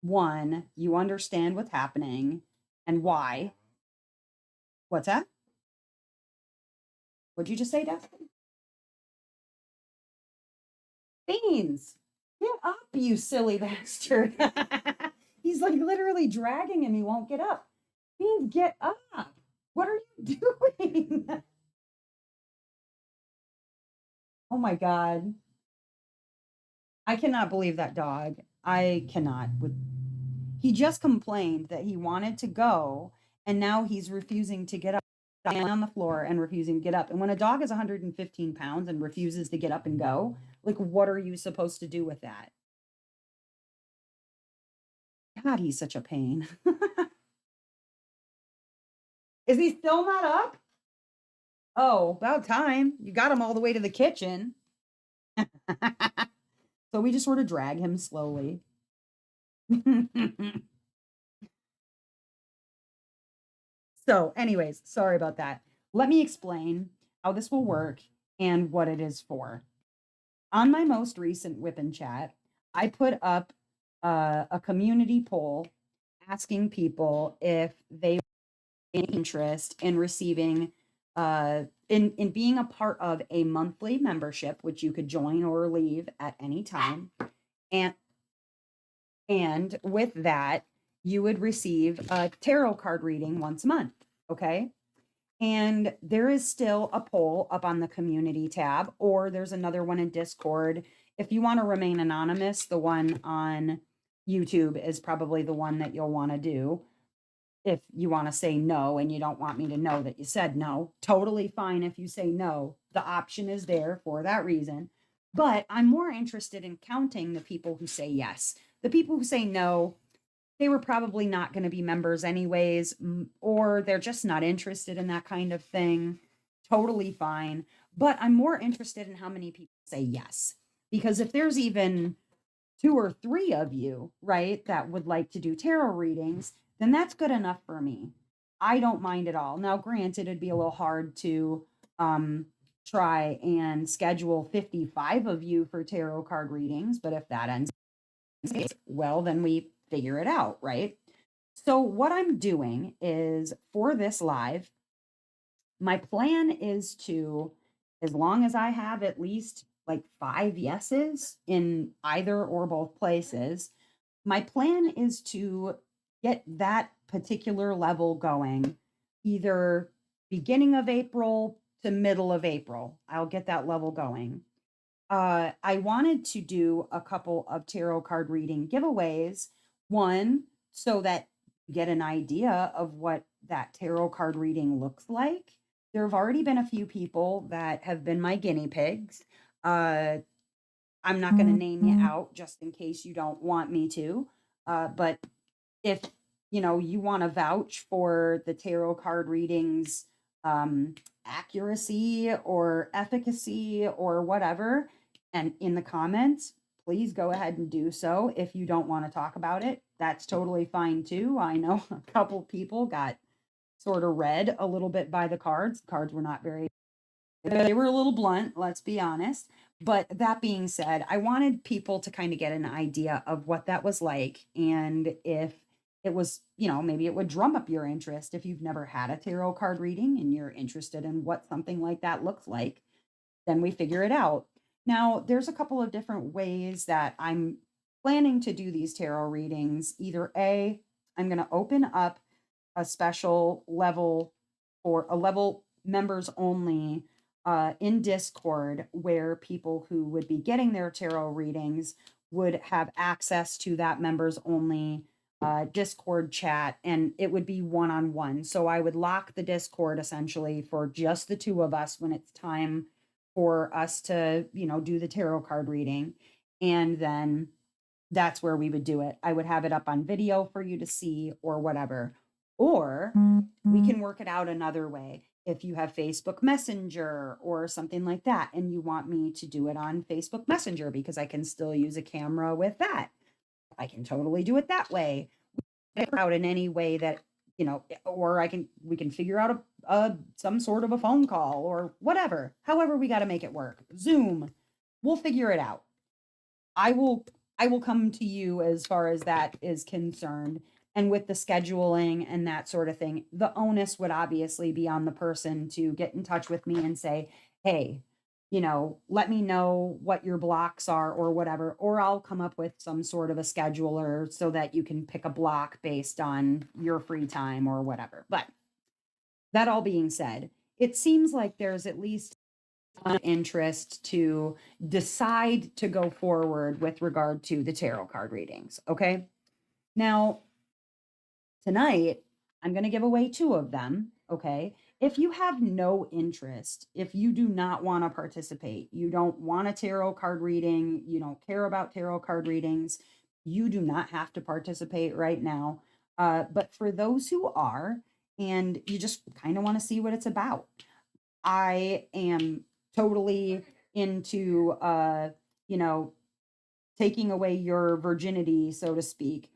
one, you understand what's happening and why. What's that? What'd you just say, Dustin? Beans, get up, you silly bastard. He's like literally dragging him. He won't get up. Beans, get up. What are you doing? Oh my God. I cannot believe that dog. I cannot. He just complained that he wanted to go and now he's refusing to get up, lying on the floor and refusing to get up. And when a dog is 115 pounds and refuses to get up and go, like, what are you supposed to do with that? God, he's such a pain. Is he still not up? Oh, about time. You got him all the way to the kitchen. So we just sort of drag him slowly. So anyways, sorry about that. Let me explain how this will work and what it is for. On my most recent WIP and chat, I put up a community poll asking people if they have any interest in receiving in being a part of a monthly membership, which you could join or leave at any time. And with that, you would receive a tarot card reading once a month. Okay. And there is still a poll up on the community tab, or there's another one in Discord. If you want to remain anonymous, the one on YouTube is probably the one that you'll want to do. If you want to say no and you don't want me to know that you said no, totally fine if you say no. The option is there for that reason. But I'm more interested in counting the people who say yes. The people who say no, they were probably not going to be members anyways, or they're just not interested in that kind of thing. Totally fine. But I'm more interested in how many people say yes. Because if there's even 2 or 3 of you, right, that would like to do tarot readings, then that's good enough for me. I don't mind at all. Now, granted, it'd be a little hard to try and schedule 55 of you for tarot card readings, but if that ends, well, then we figure it out, right? So what I'm doing is for this live, my plan is to, as long as I have at least like 5 yeses in either or both places, my plan is to get that particular level going either beginning of April to middle of April. I'll get that level going. I wanted to do a couple of tarot card reading giveaways. One, so that you get an idea of what that tarot card reading looks like. There have already been a few people that have been my guinea pigs. I'm not going to name you out just in case you don't want me to. But if you want to vouch for the tarot card readings um, accuracy or efficacy or whatever, and in the comments, please go ahead and do so. If you don't want to talk about it, that's totally fine too. I know a couple people got sort of read a little bit by the cards. The cards were not very, they were a little blunt, let's be honest. But that being said, I wanted people to kind of get an idea of what that was like. And if it was, maybe it would drum up your interest if you've never had a tarot card reading and you're interested in what something like that looks like, then we figure it out. Now, there's a couple of different ways that I'm planning to do these tarot readings. Either A, I'm going to open up a special level for a level members only in Discord, where people who would be getting their tarot readings would have access to that members only Discord chat, and it would be one on one. So I would lock the Discord essentially for just the two of us when it's time for us to, do the tarot card reading. And then that's where we would do it. I would have it up on video for you to see or whatever. Or we can work it out another way. If you have Facebook Messenger or something like that, and you want me to do it on Facebook Messenger because I can still use a camera with that, I can totally do it that way. Out in any way that, or we can figure out some sort of a phone call or whatever. However, we got to make it work. Zoom, we'll figure it out. I will come to you as far as that is concerned. And with the scheduling and that sort of thing, the onus would obviously be on the person to get in touch with me and say, hey, let me know what your blocks are or whatever, or I'll come up with some sort of a scheduler so that you can pick a block based on your free time or whatever. But that all being said, it seems like there's at least an interest to decide to go forward with regard to the tarot card readings. Okay. Now, tonight, I'm going to give away 2 of them. Okay. If you have no interest, if you do not want to participate, you don't want a tarot card reading, you don't care about tarot card readings, you do not have to participate right now. But for those who are, and you just kind of want to see what it's about, I am totally into, taking away your virginity, so to speak,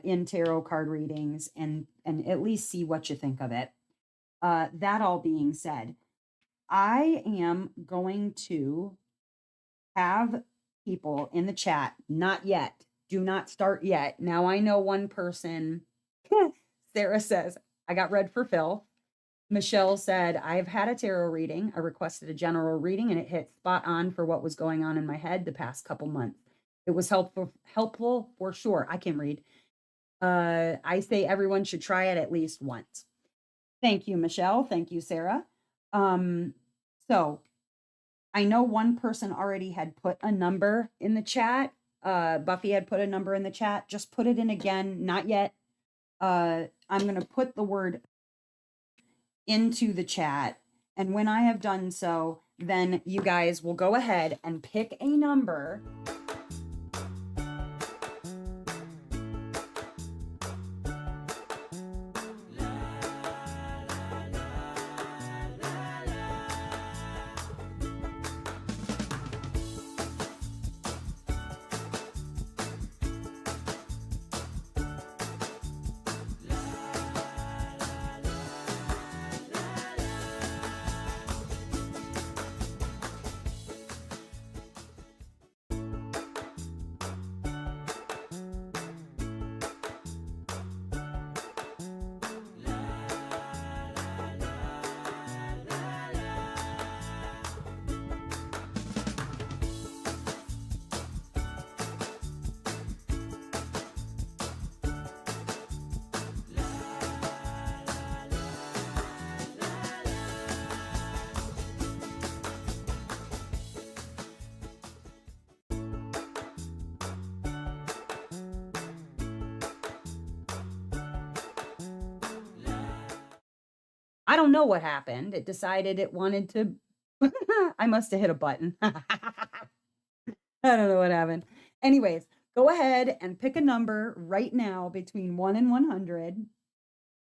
in tarot card readings, and at least see what you think of it. That all being said, I am going to have people in the chat. Not yet. Do not start yet. Now I know one person. Sarah says, I got read for Phil. Michelle said, I've had a tarot reading. I requested a general reading and it hit spot on for what was going on in my head the past couple months. It was helpful for sure. I can read. I say everyone should try it at least once. Thank you, Michelle. Thank you, Sarah. So I know one person already had put a number in the chat. Buffy had put a number in the chat. Just put it in again. Not yet. I'm going to put the word into the chat. And when I have done so, then you guys will go ahead and pick a number. I don't know what happened. It decided it wanted to. I must have hit a button. I don't know what happened. Anyways, Go ahead and pick a number right now between 1 and 100.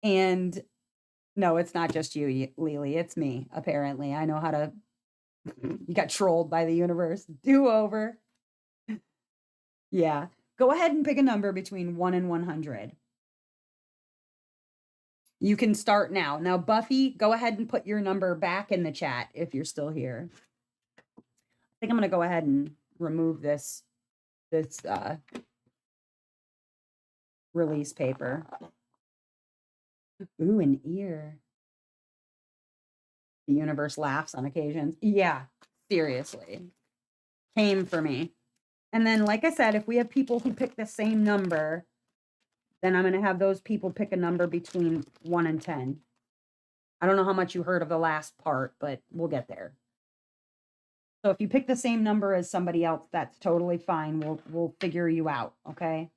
And no, it's not just you, Lily. It's me, apparently. I know how to. You got trolled by the universe. Do over. Yeah. Go ahead and pick a number between 1 and 100. You can start now. Now, Buffy, go ahead and put your number back in the chat if you're still here. I think I'm going to go ahead and remove this release paper. Ooh, an ear. The universe laughs on occasions. Yeah, seriously. Came for me. And then, like I said, if we have people who pick the same number, then I'm going to have those people pick a number between 1 and 10. I don't know how much you heard of the last part, but we'll get there. So if you pick the same number as somebody else, that's totally fine. We'll figure you out, okay?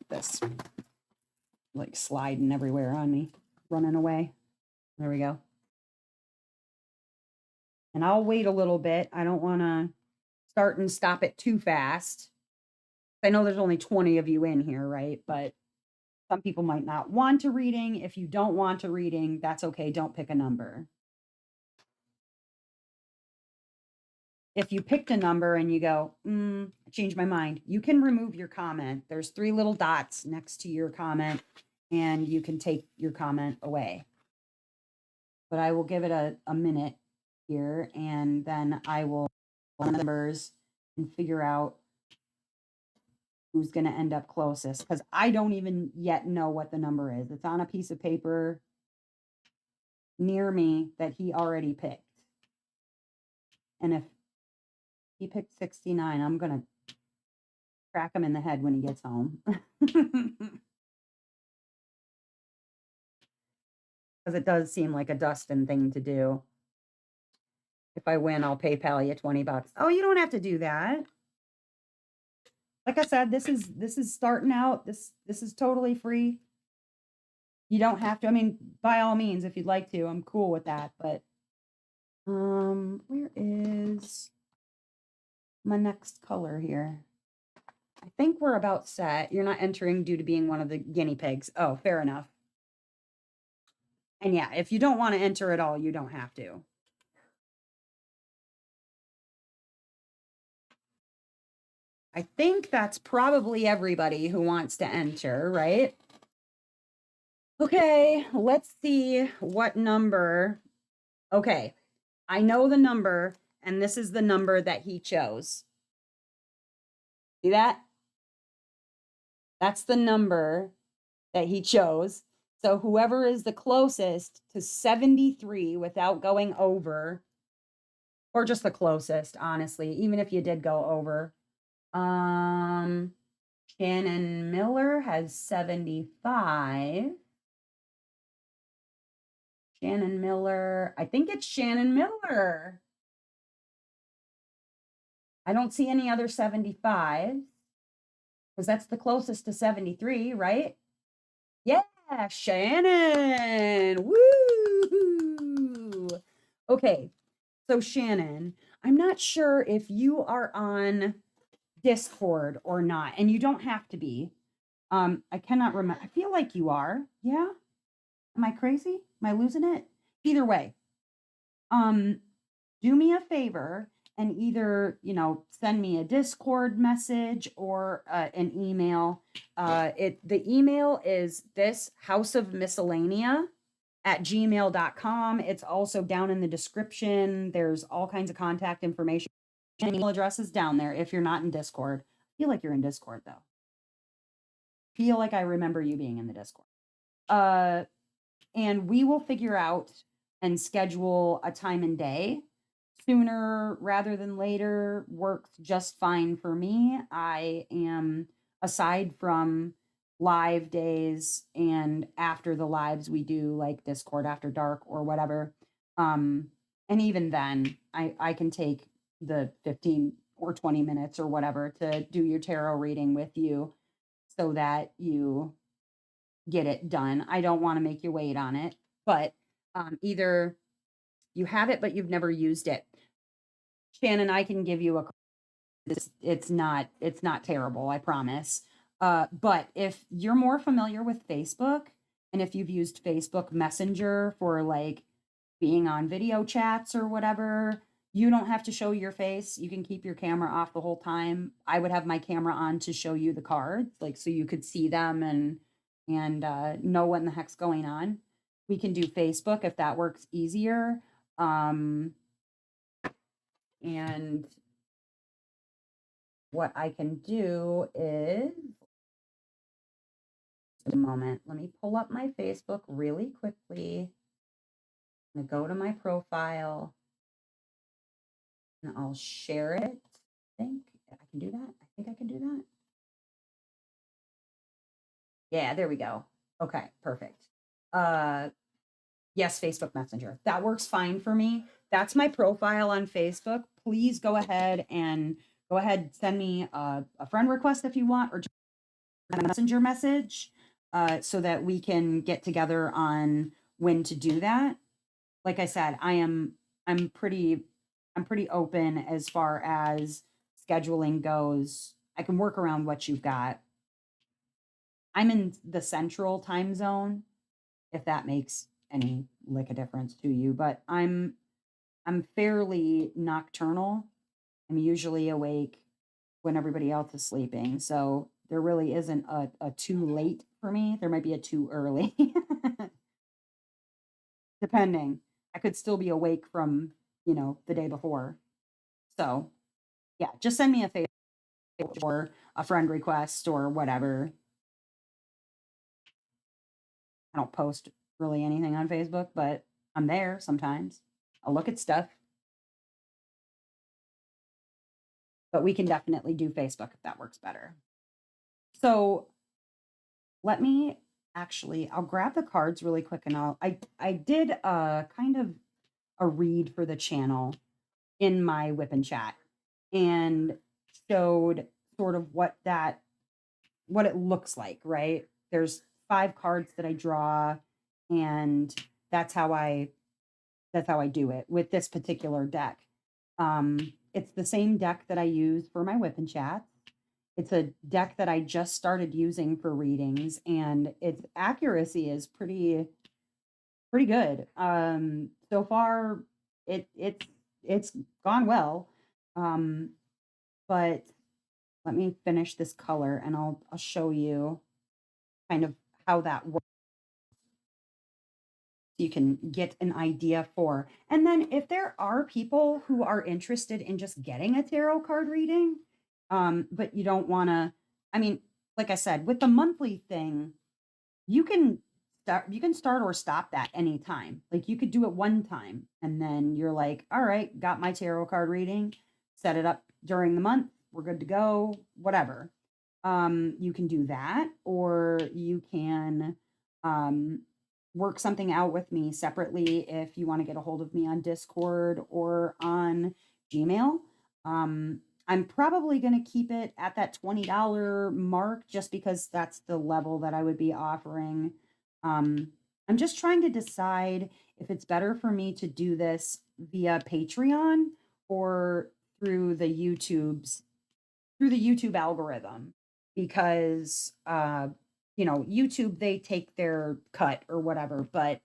This like sliding everywhere on me, running away. There we go. And I'll wait a little bit. I don't want to start and stop it too fast. I know there's only 20 of you in here, right? But some people might not want a reading. If you don't want a reading, that's okay. Don't pick a number. If you picked a number and you go, I changed my mind, you can remove your comment. There's 3 little dots next to your comment, and you can take your comment away. But I will give it a minute here, and then I will run the numbers and figure out who's going to end up closest, because I don't even yet know what the number is. It's on a piece of paper near me that he already picked. And if he picked 69, I'm going to crack him in the head when he gets home. Because it does seem like a Dustin thing to do. If I win, I'll PayPal you $20. Oh, you don't have to do that. Like I said, this is starting out. This is totally free. You don't have to. I mean, by all means, if you'd like to, I'm cool with that. But where is my next color here? I think we're about set. You're not entering due to being one of the guinea pigs. Oh, fair enough. And yeah, if you don't want to enter at all, you don't have to. I think that's probably everybody who wants to enter, right? Okay, let's see what number. Okay, I know the number, and this is the number that he chose. See that? That's the number that he chose. So whoever is the closest to 73 without going over, or just the closest, honestly, even if you did go over. Shannon Miller has 75. Shannon Miller, I think it's Shannon Miller. I don't see any other 75, because that's the closest to 73, right? Yeah, Shannon. Woo! Okay, so Shannon, I'm not sure if you are on Discord or not, and you don't have to be. I cannot remember. I feel like you are. Yeah? Am I crazy? Am I losing it? Either way, do me a favor and either, send me a Discord message or an email. The email is this House of Miscellanea @gmail.com. It's also down in the description. There's all kinds of contact information. Email address is down there if you're not in Discord. I feel like you're in Discord though. Feel like I remember you being in the Discord. And we will figure out and schedule a time and day. Sooner rather than later works just fine for me. I am, aside from live days and after the lives we do, like Discord After Dark or whatever. And even then, I can take the 15 or 20 minutes or whatever to do your tarot reading with you so that you get it done. I don't want to make you wait on it, but either you have it, but you've never used it. Shannon, I can give you a It's not terrible, I promise. But if you're more familiar with Facebook, and if you've used Facebook Messenger for like being on video chats or whatever, you don't have to show your face. You can keep your camera off the whole time. I would have my camera on to show you the cards, like so you could see them and know what in the heck's going on. We can do Facebook if that works easier. Um, and what I can do is a moment. Let me pull up my Facebook really quickly. I'm gonna go to my profile and I'll share it. I think I can do that. I think I can do that. Yeah, there we go. Okay, perfect. Uh yes, Facebook Messenger. That works fine for me. That's my profile on Facebook. Please go ahead and send me a friend request if you want, or just a messenger message, so that we can get together on when to do that. Like I said, I'm pretty I'm pretty open as far as scheduling goes. I can work around what you've got. I'm in the central time zone, if that makes any lick of difference to you, but I'm fairly nocturnal. I'm usually awake when everybody else is sleeping. So there really isn't a too late for me. There might be a too early, depending. I could still be awake from, the day before. So yeah, just send me a favor or a friend request or whatever. I don't post really anything on Facebook, but I'm there sometimes. I'll look at stuff, but we can definitely do Facebook if that works better. So let me I'll grab the cards really quick and I did a kind of a read for the channel in my whip and chat and showed sort of what it looks like, right? There's 5 cards that I draw, and that's how I do it with this particular deck. It's the same deck that I use for my whip and chats. It's a deck that I just started using for readings, and its accuracy is pretty good. So far, it's gone well. But let me finish this color, and I'll show you kind of how that works. You can get an idea for. And then if there are people who are interested in just getting a tarot card reading, but you don't want to, I mean, like I said, with the monthly thing, you can start or stop that anytime. Like you could do it one time and then you're like, all right, got my tarot card reading, set it up during the month, we're good to go, whatever. You can do that, or you can work something out with me separately if you want to get a hold of me on Discord or on Gmail. I'm probably going to keep it at that $20 mark just because that's the level that I would be offering. I'm just trying to decide if it's better for me to do this via Patreon or through the YouTube algorithm, because YouTube, they take their cut or whatever, but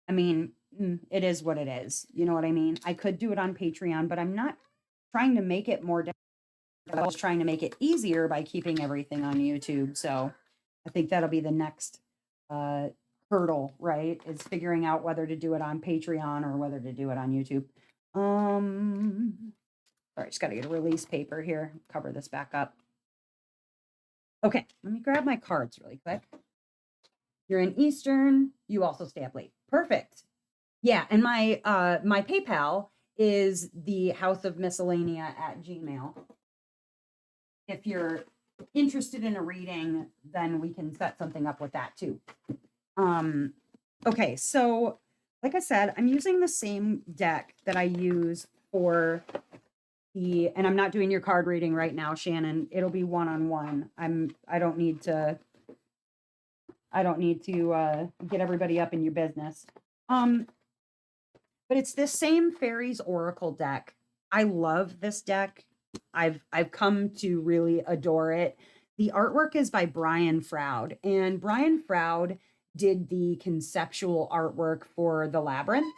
I mean, it is what it is. You know what I mean? I could do it on Patreon, but I'm not trying to make it more difficult. I was trying to make it easier by keeping everything on YouTube. So I think that'll be the next hurdle, right? Is figuring out whether to do it on Patreon or whether to do it on YouTube. Sorry, just got to get a release paper here. Cover this back up. Okay, let me grab my cards really quick. You're in Eastern. You also stay up late. Perfect. Yeah, and my PayPal is the House of Miscellanea at Gmail. If you're interested in a reading, then we can set something up with that too. Okay, so like I said, I'm using the same deck that I use for and I'm not doing your card reading right now, Shannon. It'll be one-on-one. I don't need to get everybody up in your business. But it's this same Fairies Oracle deck. I love this deck. I've come to really adore it. The artwork is by Brian Froud, and Brian Froud did the conceptual artwork for The Labyrinth.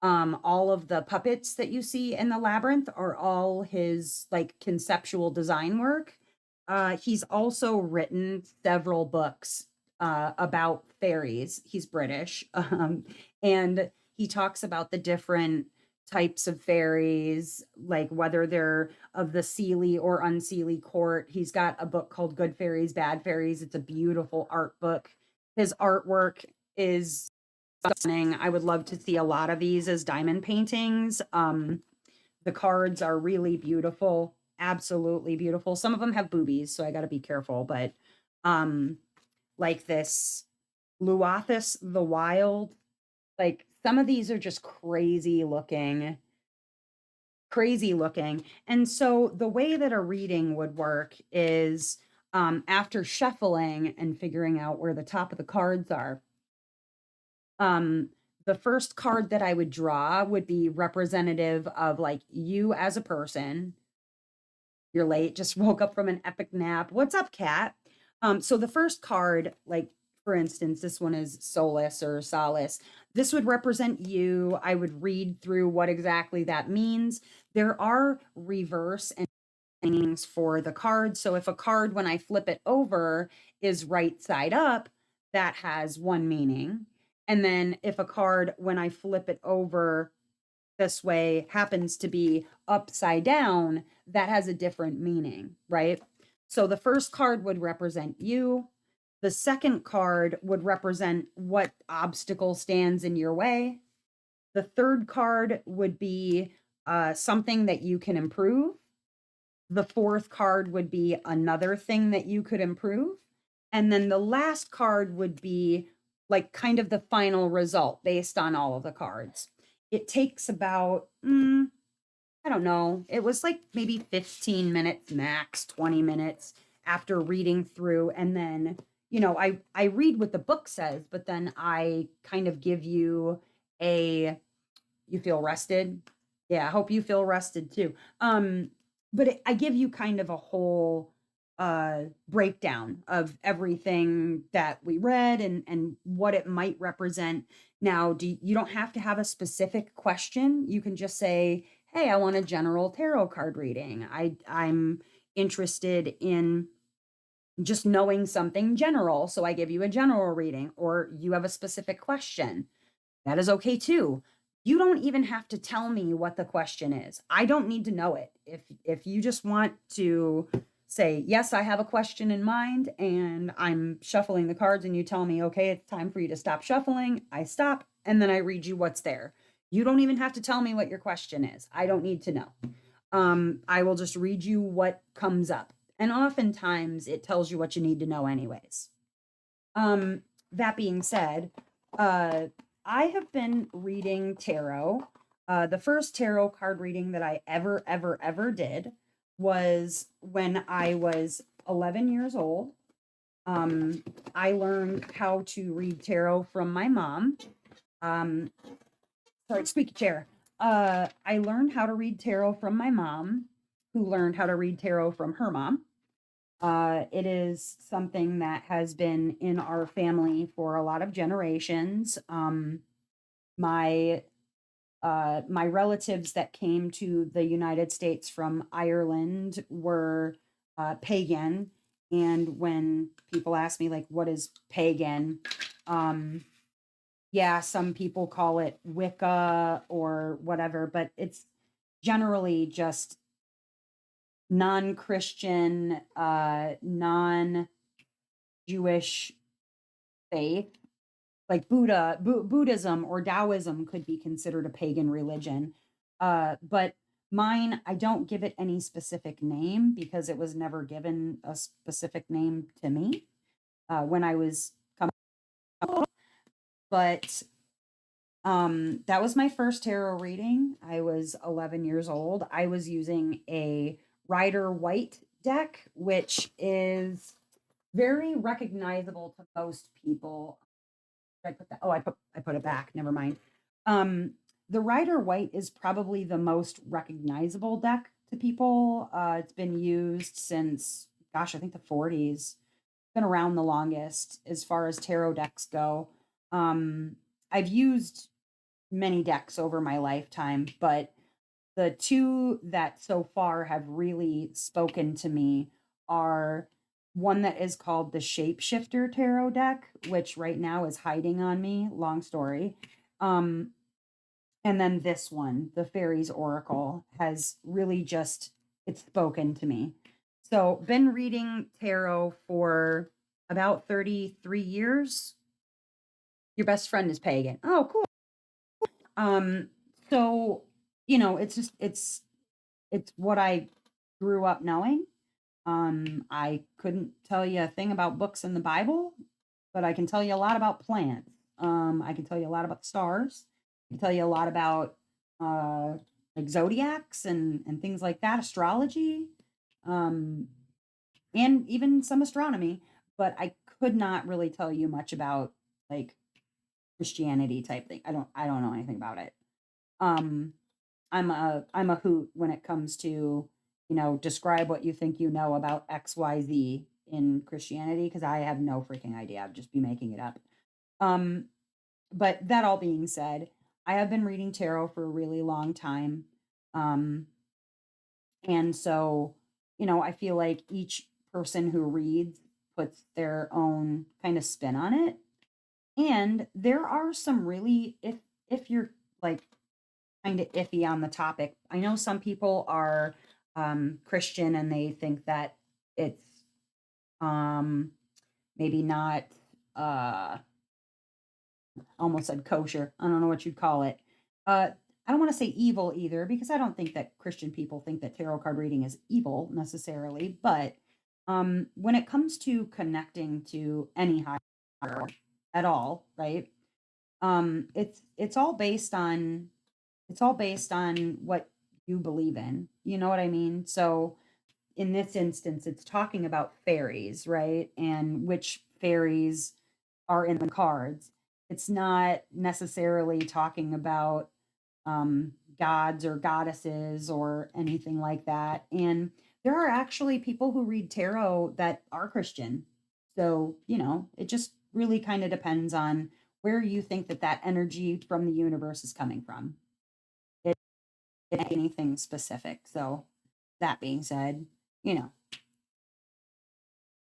All of the puppets that you see in The Labyrinth are all his like conceptual design work. He's also written several books about fairies. He's British, and he talks about the different types of fairies, like whether they're of the Seelie or unseelie court. He's got a book called Good Fairies, Bad Fairies. It's a beautiful art book. His artwork is stunning. I would love to see a lot of these as diamond paintings. The cards are really beautiful, absolutely beautiful. Some of them have boobies, so I got to be careful, but um like this Luathus the Wild, like some of these are just crazy looking. And so the way that a reading would work is after shuffling and figuring out where the top of the cards are, um, the first card that I would draw would be representative of like you as a person. You're late, just woke up from an epic nap. What's up, cat? So the first card, like for instance, this one is Solus or Solace. This would represent you. I would read through what exactly that means. There are reverse and meanings for the card. So if a card, when I flip it over, is right side up, that has one meaning. And then if a card, when I flip it over this way, happens to be upside down, that has a different meaning, right? So the first card would represent you. The second card would represent what obstacle stands in your way. The third card would be something that you can improve. The fourth card would be another thing that you could improve. And then the last card would be like kind of the final result based on all of the cards. It takes about, I don't know, it was like maybe 15 minutes max, 20 minutes after reading through. And then, I read what the book says, but then I kind of give you you feel rested? Yeah, I hope you feel rested too. But I give you kind of a whole breakdown of everything that we read and what it might represent. Now, you don't have to have a specific question. You can just say, "Hey, I want a general tarot card reading. I'm interested in just knowing something general, so I give you a general reading," or you have a specific question. That is okay too. You don't even have to tell me what the question is. I don't need to know it. If you just want to say, "Yes, I have a question in mind," and I'm shuffling the cards and you tell me, "Okay, it's time for you to stop shuffling." I stop and then I read you what's there. You don't even have to tell me what your question is. I don't need to know. I will just read you what comes up. And oftentimes it tells you what you need to know anyways. That being said, I have been reading tarot. The first tarot card reading that I ever did was when I was 11 years old. I learned how to read tarot from my mom. Sorry, squeaky chair. I learned how to read tarot from my mom, who learned how to read tarot from her mom. It is something that has been in our family for a lot of generations. My my relatives that came to the United States from Ireland were pagan, and when people ask me like, "What is pagan?" Yeah, some people call it Wicca or whatever, but it's generally just non-Christian, non-Jewish faith. Like Buddhism or Taoism could be considered a pagan religion. But mine, I don't give it any specific name because it was never given a specific name to me when I was coming up. But that was my first tarot reading. I was 11 years old. I was using a Rider White deck, which is very recognizable to most people. I put that? Oh, I put it back. Never mind. The Rider White is probably the most recognizable deck to people. It's been used since, gosh, I think the 40s. Been around the longest as far as tarot decks go. Um, I've used many decks over my lifetime, but the two that so far have really spoken to me are one that is called the Shapeshifter Tarot deck, which right now is hiding on me. Long story. Um, and then this one, the Fairies Oracle, has really just it's spoken to me. So, been reading tarot for about 33 years. Your best friend is pagan. Oh, cool. Um, so, it's just it's what I grew up knowing. I couldn't tell you a thing about books in the Bible, but I can tell you a lot about plants. I can tell you a lot about the stars. I can tell you a lot about uh, like zodiacs and things like that, astrology, um, and even some astronomy. But I could not really tell you much about like Christianity type thing. I don't know anything about it. Um, I'm a hoot when it comes to, describe what you think you know about XYZ in Christianity because I have no freaking idea. I'd just be making it up. Um, but that all being said, I have been reading tarot for a really long time. Um, and so, I feel like each person who reads puts their own kind of spin on it. And there are some really if you're like kind of iffy on the topic. I know some people are Christian and they think that it's um, maybe not, uh, almost said kosher. I don't know what you'd call it. I don't want to say evil either because I don't think that Christian people think that tarot card reading is evil necessarily. But when it comes to connecting to any higher power at all, right? It's all based on what you believe in. You know what I mean? So in this instance, it's talking about fairies, right? And which fairies are in the cards. It's not necessarily talking about gods or goddesses or anything like that. And there are actually people who read tarot that are Christian. So, it just really kind of depends on where you think that energy from the universe is coming from. Anything specific. So, that being said, you know,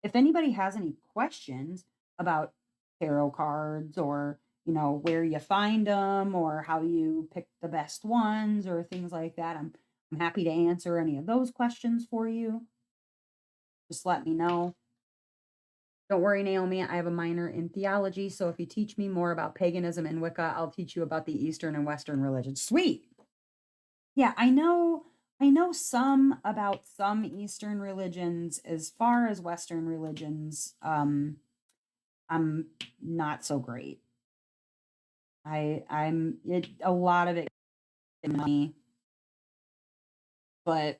if anybody has any questions about tarot cards or, where you find them or how you pick the best ones or things like that, I'm happy to answer any of those questions for you. Just let me know. Don't worry, Naomi, I have a minor in theology, so if you teach me more about paganism and Wicca, I'll teach you about the Eastern and Western religions. Sweet. Yeah, I know some about some Eastern religions. As far as Western religions, I'm not so great. I'm it a lot of it in me, but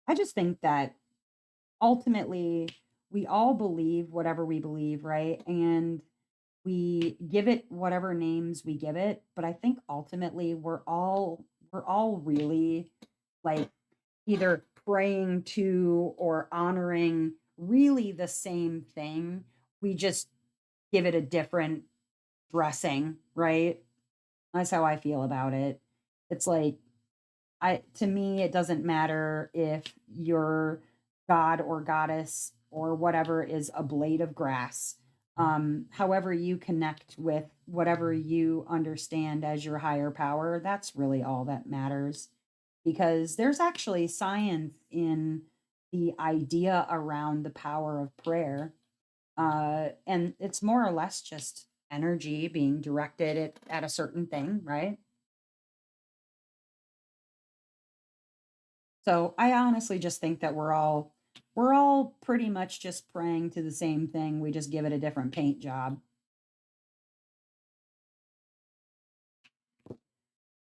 I just think that ultimately we all believe whatever we believe, right? And we give it whatever names we give it, but I think ultimately we're all really like either praying to or honoring really the same thing. We just give it a different dressing, right? That's how I feel about it. It's like to me it doesn't matter if your god or goddess or whatever is a blade of grass. However you connect with whatever you understand as your higher power, that's really all that matters because there's actually science in the idea around the power of prayer. And it's more or less just energy being directed at a certain thing, right? So I honestly just think that we're all pretty much just praying to the same thing. We just give it a different paint job.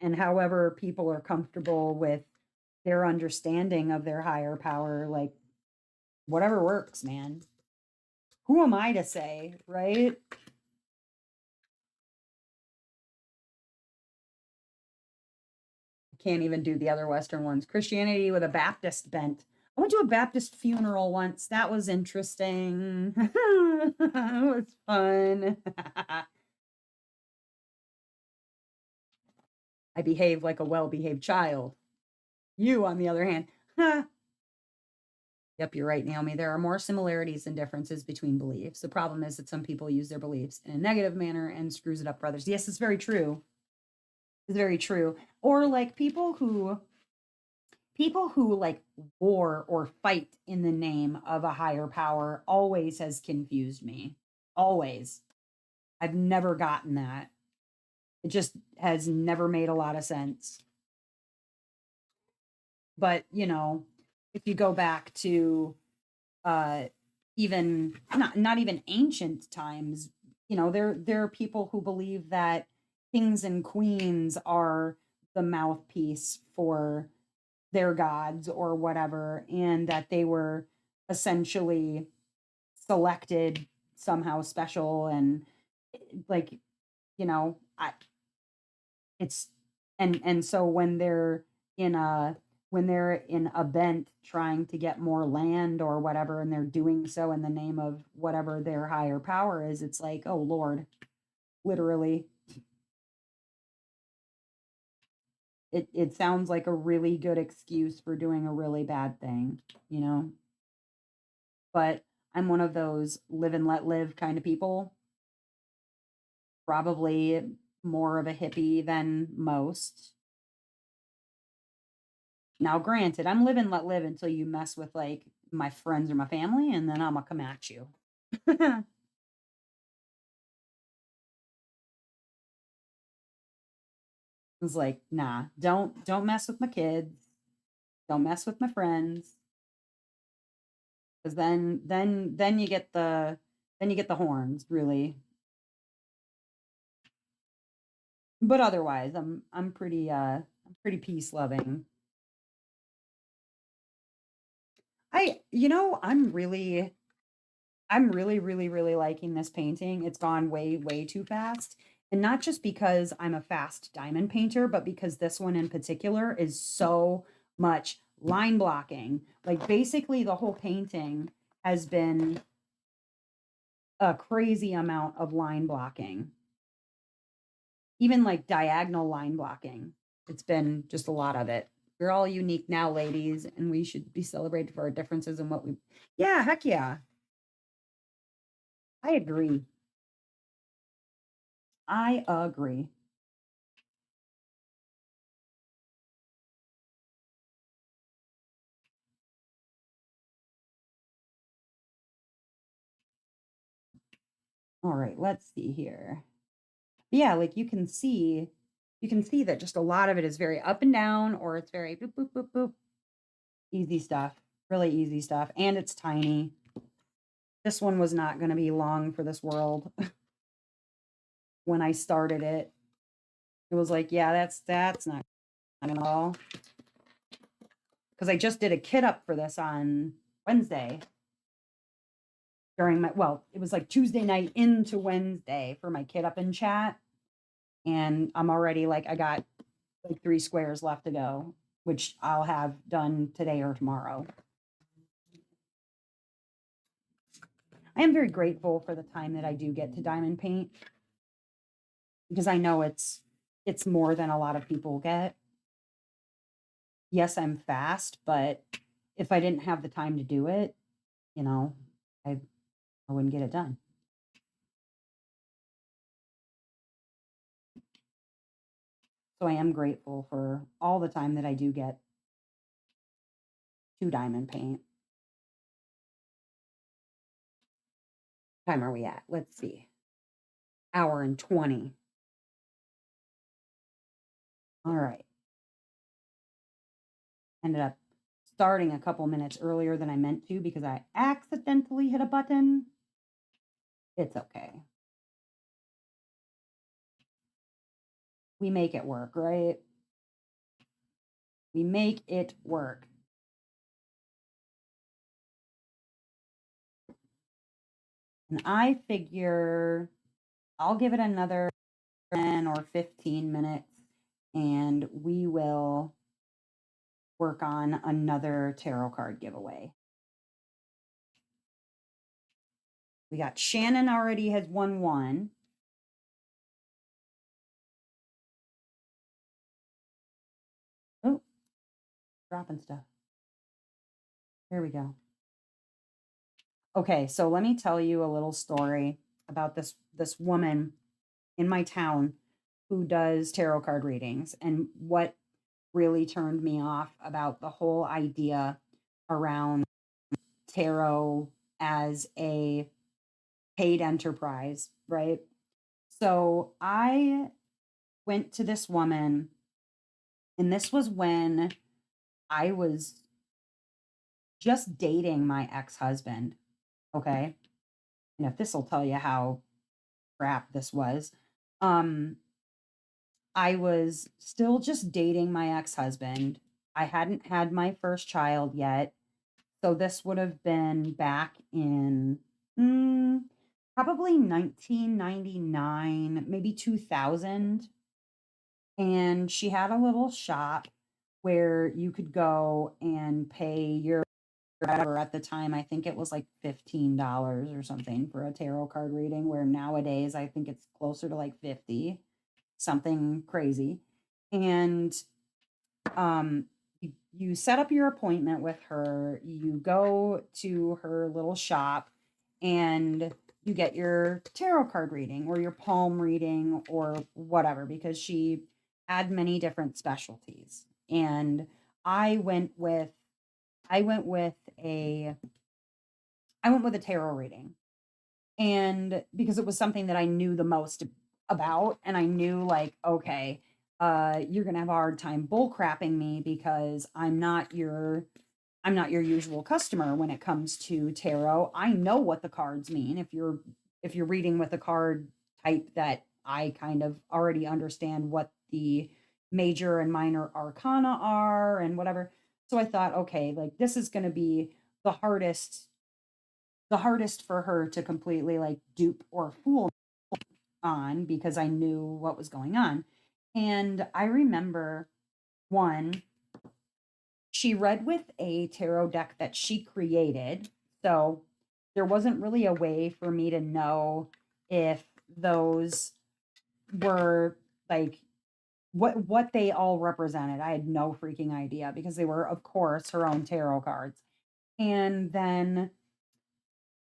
And however people are comfortable with their understanding of their higher power, like whatever works, man. Who am I to say, right? can't even do the other Western ones. Christianity with a Baptist bent. I went to a Baptist funeral once. That was interesting. It was fun. I behave like a well-behaved child. You, on the other hand, yep, you're right, Naomi. There are more similarities than differences between beliefs. The problem is that some people use their beliefs in a negative manner and screws it up for others. Yes, it's very true. It's very true. Or like people who like war or fight in the name of a higher power always has confused me. Always. I've never gotten that. It just has never made a lot of sense. But, if you go back to uh even not even ancient times, there are people who believe that kings and queens are the mouthpiece for their gods or whatever, and that they were essentially selected somehow special, and like, I it's and so in a when they're in a bent trying to get more land or whatever, and they're doing so in the name of whatever their higher power is, it's like, oh Lord, literally. It sounds like a really good excuse for doing a really bad thing, you know? But I'm one of those live and let live kind of people, probably more of a hippie than most. Now, granted, I'm live and let live until you mess with like my friends or my family, and then I'm gonna come at you. It's like, nah, don't mess with my kids, don't mess with my friends, because then you get the horns, really. But otherwise, I'm pretty peace loving. I'm really, really, really liking this painting. It's gone way, way too fast. And not just because I'm a fast diamond painter, but because this one in particular is so much line blocking. Like basically the whole painting has been a crazy amount of line blocking, even like diagonal line blocking. It's been just a lot of it. We're all unique now, ladies, and we should be celebrated for our differences and what we. Yeah, heck yeah. I agree. I agree. All right, let's see here. Yeah, like you can see that just a lot of it is very up and down, or it's very boop boop boop boop. Easy stuff. Really easy stuff. And it's tiny. This one was not going to be long for this world when I started it. It was like, yeah, that's not at all. Because I just did a kit up for this on Wednesday during it was like Tuesday night into Wednesday for my kit up in chat. And I'm already like, I got like 3 squares left to go, which I'll have done today or tomorrow. I am very grateful for the time that I do get to diamond paint, because I know it's more than a lot of people get. Yes, I'm fast, but if I didn't have the time to do it, you know, I I wouldn't get it done. So I am grateful for all the time that I do get to diamond paint. Time are we at? Let's see. Hour and 20. All right. Ended up starting a couple minutes earlier than I meant to because I accidentally hit a button. It's okay. We make it work, right? We make it work. And I figure I'll give it another 10 or 15 minutes and we will work on another tarot card giveaway. We got Shannon already has won one. Oh, dropping stuff. Here we go. Okay, so let me tell you a little story about this woman in my town who does tarot card readings and what really turned me off about the whole idea around tarot as a paid enterprise, right? So I went to this woman, and this was when I was just dating my ex-husband, okay? And if this will tell you how crap this was, um, I was still just dating my ex-husband. I hadn't had my first child yet. So this would have been back in mm, probably 1999, maybe 2000. And she had a little shop where you could go and pay your whatever at the time. I think it was like $15 or something for a tarot card reading, where nowadays I think it's closer to like 50, something crazy. And you set up your appointment with her, you go to her little shop, and you get your tarot card reading or your palm reading or whatever, because she had many different specialties. And I went with I went with a I went with a tarot reading. And because it was something that I knew the most about, and I knew like, okay, you're gonna have a hard time bull crapping me because I'm not your usual customer when it comes to tarot. I know what the cards mean. If you're reading with a card type that I kind of already understand what the major and minor arcana are and whatever. So I thought, okay, like this is going to be the hardest the hardest for her to completely like dupe or fool on, because I knew what was going on. And I remember one, she read with a tarot deck that she created. So there wasn't really a way for me to know if those were like what they all represented. I had no freaking idea, because they were, of course, her own tarot cards. And then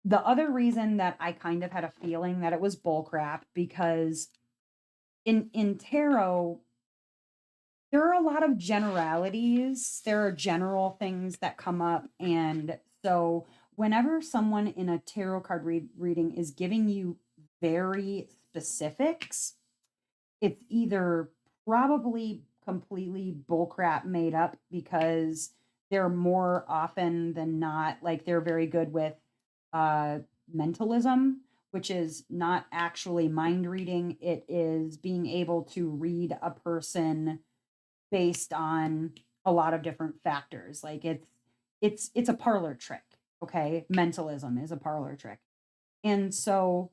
the other reason that I kind of had a feeling that it was bullcrap, because in tarot, there are a lot of generalities. There are general things that come up. And so, whenever someone in a tarot card reading is giving you very specifics, it's either probably completely bullcrap made up, because they're more often than not, like, they're very good with uh, mentalism, which is not actually mind reading. It is being able to read a person based on a lot of different factors. Like it's a parlor trick, okay? Mentalism is a parlor trick. And so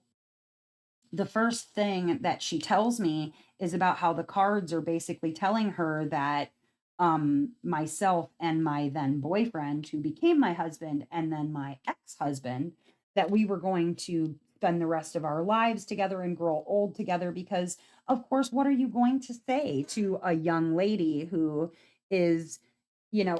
the first thing that she tells me is about how the cards are basically telling her that myself and my then boyfriend, who became my husband and then my ex-husband, that we were going to spend the rest of our lives together and grow old together. Because of course, what are you going to say to a young lady who is,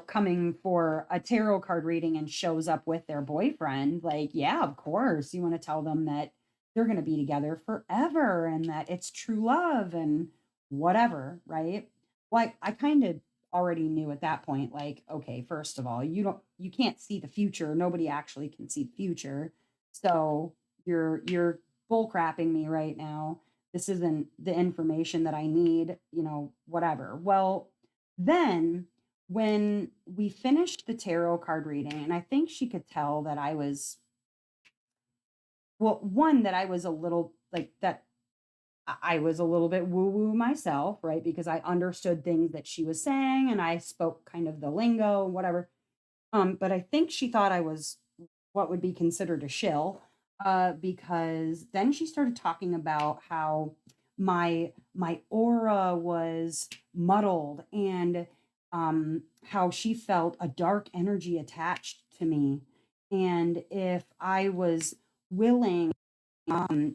coming for a tarot card reading and shows up with their boyfriend? Like, yeah, of course you want to tell them that they're going to be together forever and that it's true love and whatever, right? Like, I kind of already knew at that point, like, okay, first of all, you can't see the future. Nobody actually can see the future. So you're bull crapping me right now. This isn't the information that I need, whatever. Well, then when we finished the tarot card reading, and I think she could tell that I was, well, one, that I was a little like that I was a little bit woo woo myself, right? Because I understood things that she was saying and I spoke kind of the lingo, whatever. But I think she thought I was what would be considered a shill, because then she started talking about how my aura was muddled, and how she felt a dark energy attached to me. And if I was willing,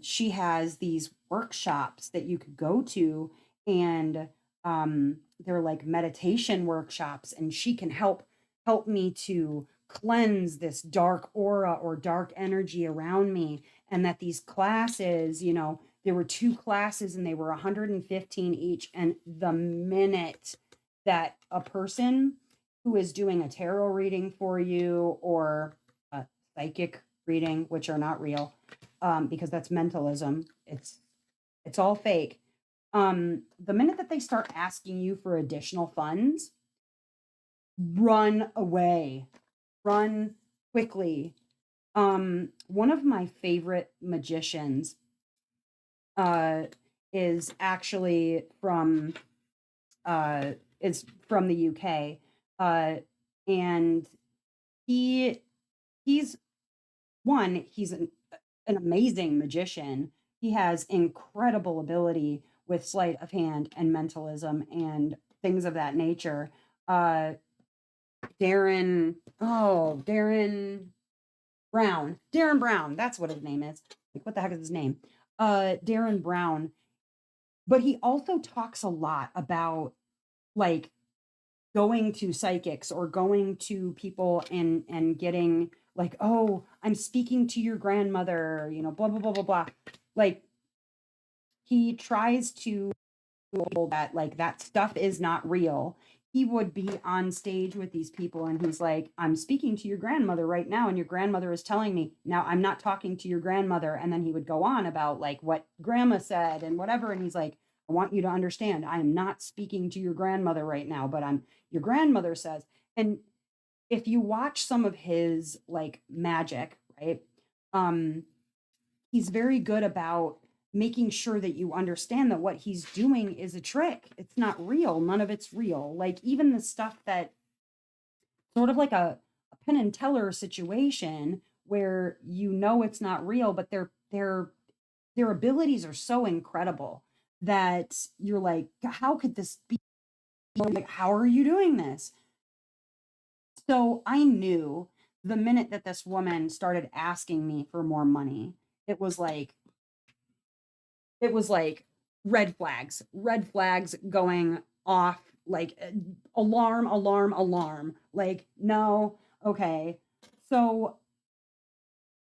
she has these workshops that you could go to, and they're like meditation workshops, and she can help me to cleanse this dark aura or dark energy around me. And that these classes, there were two classes and they were 115 each. And the minute that a person who is doing a tarot reading for you, or a psychic reading, which are not real, because that's mentalism. It's all fake. The minute that they start asking you for additional funds, run away, run quickly. One of my favorite magicians uh, is actually uh, from the UK, and he he's he's an amazing magician. He has incredible ability with sleight of hand and mentalism and things of that nature. Uh, Darren Brown. Darren Brown, that's what his name is. Like, what the heck is his name? Darren Brown. But he also talks a lot about, like, going to psychics or going to people and getting like, oh, I'm speaking to your grandmother, blah blah blah blah blah. Like, he tries to that, like, that stuff is not real. He would be on stage with these people and he's like, I'm speaking to your grandmother right now, and your grandmother is telling me now I'm not talking to your grandmother. And then he would go on about like what grandma said and whatever, and he's like, I want you to understand, I am not speaking to your grandmother right now, but I'm your grandmother says. And if you watch some of his like magic, right, um he's very good about making sure that you understand that what he's doing is a trick. It's not real. None of it's real. Like, even the stuff that sort of like a Penn and Teller situation where it's not real, but their abilities are so incredible that you're like, how could this be? Like, how are you doing this? So I knew the minute that this woman started asking me for more money, it was like, it was like red flags going off, like, alarm, alarm, alarm. Like, no, okay. So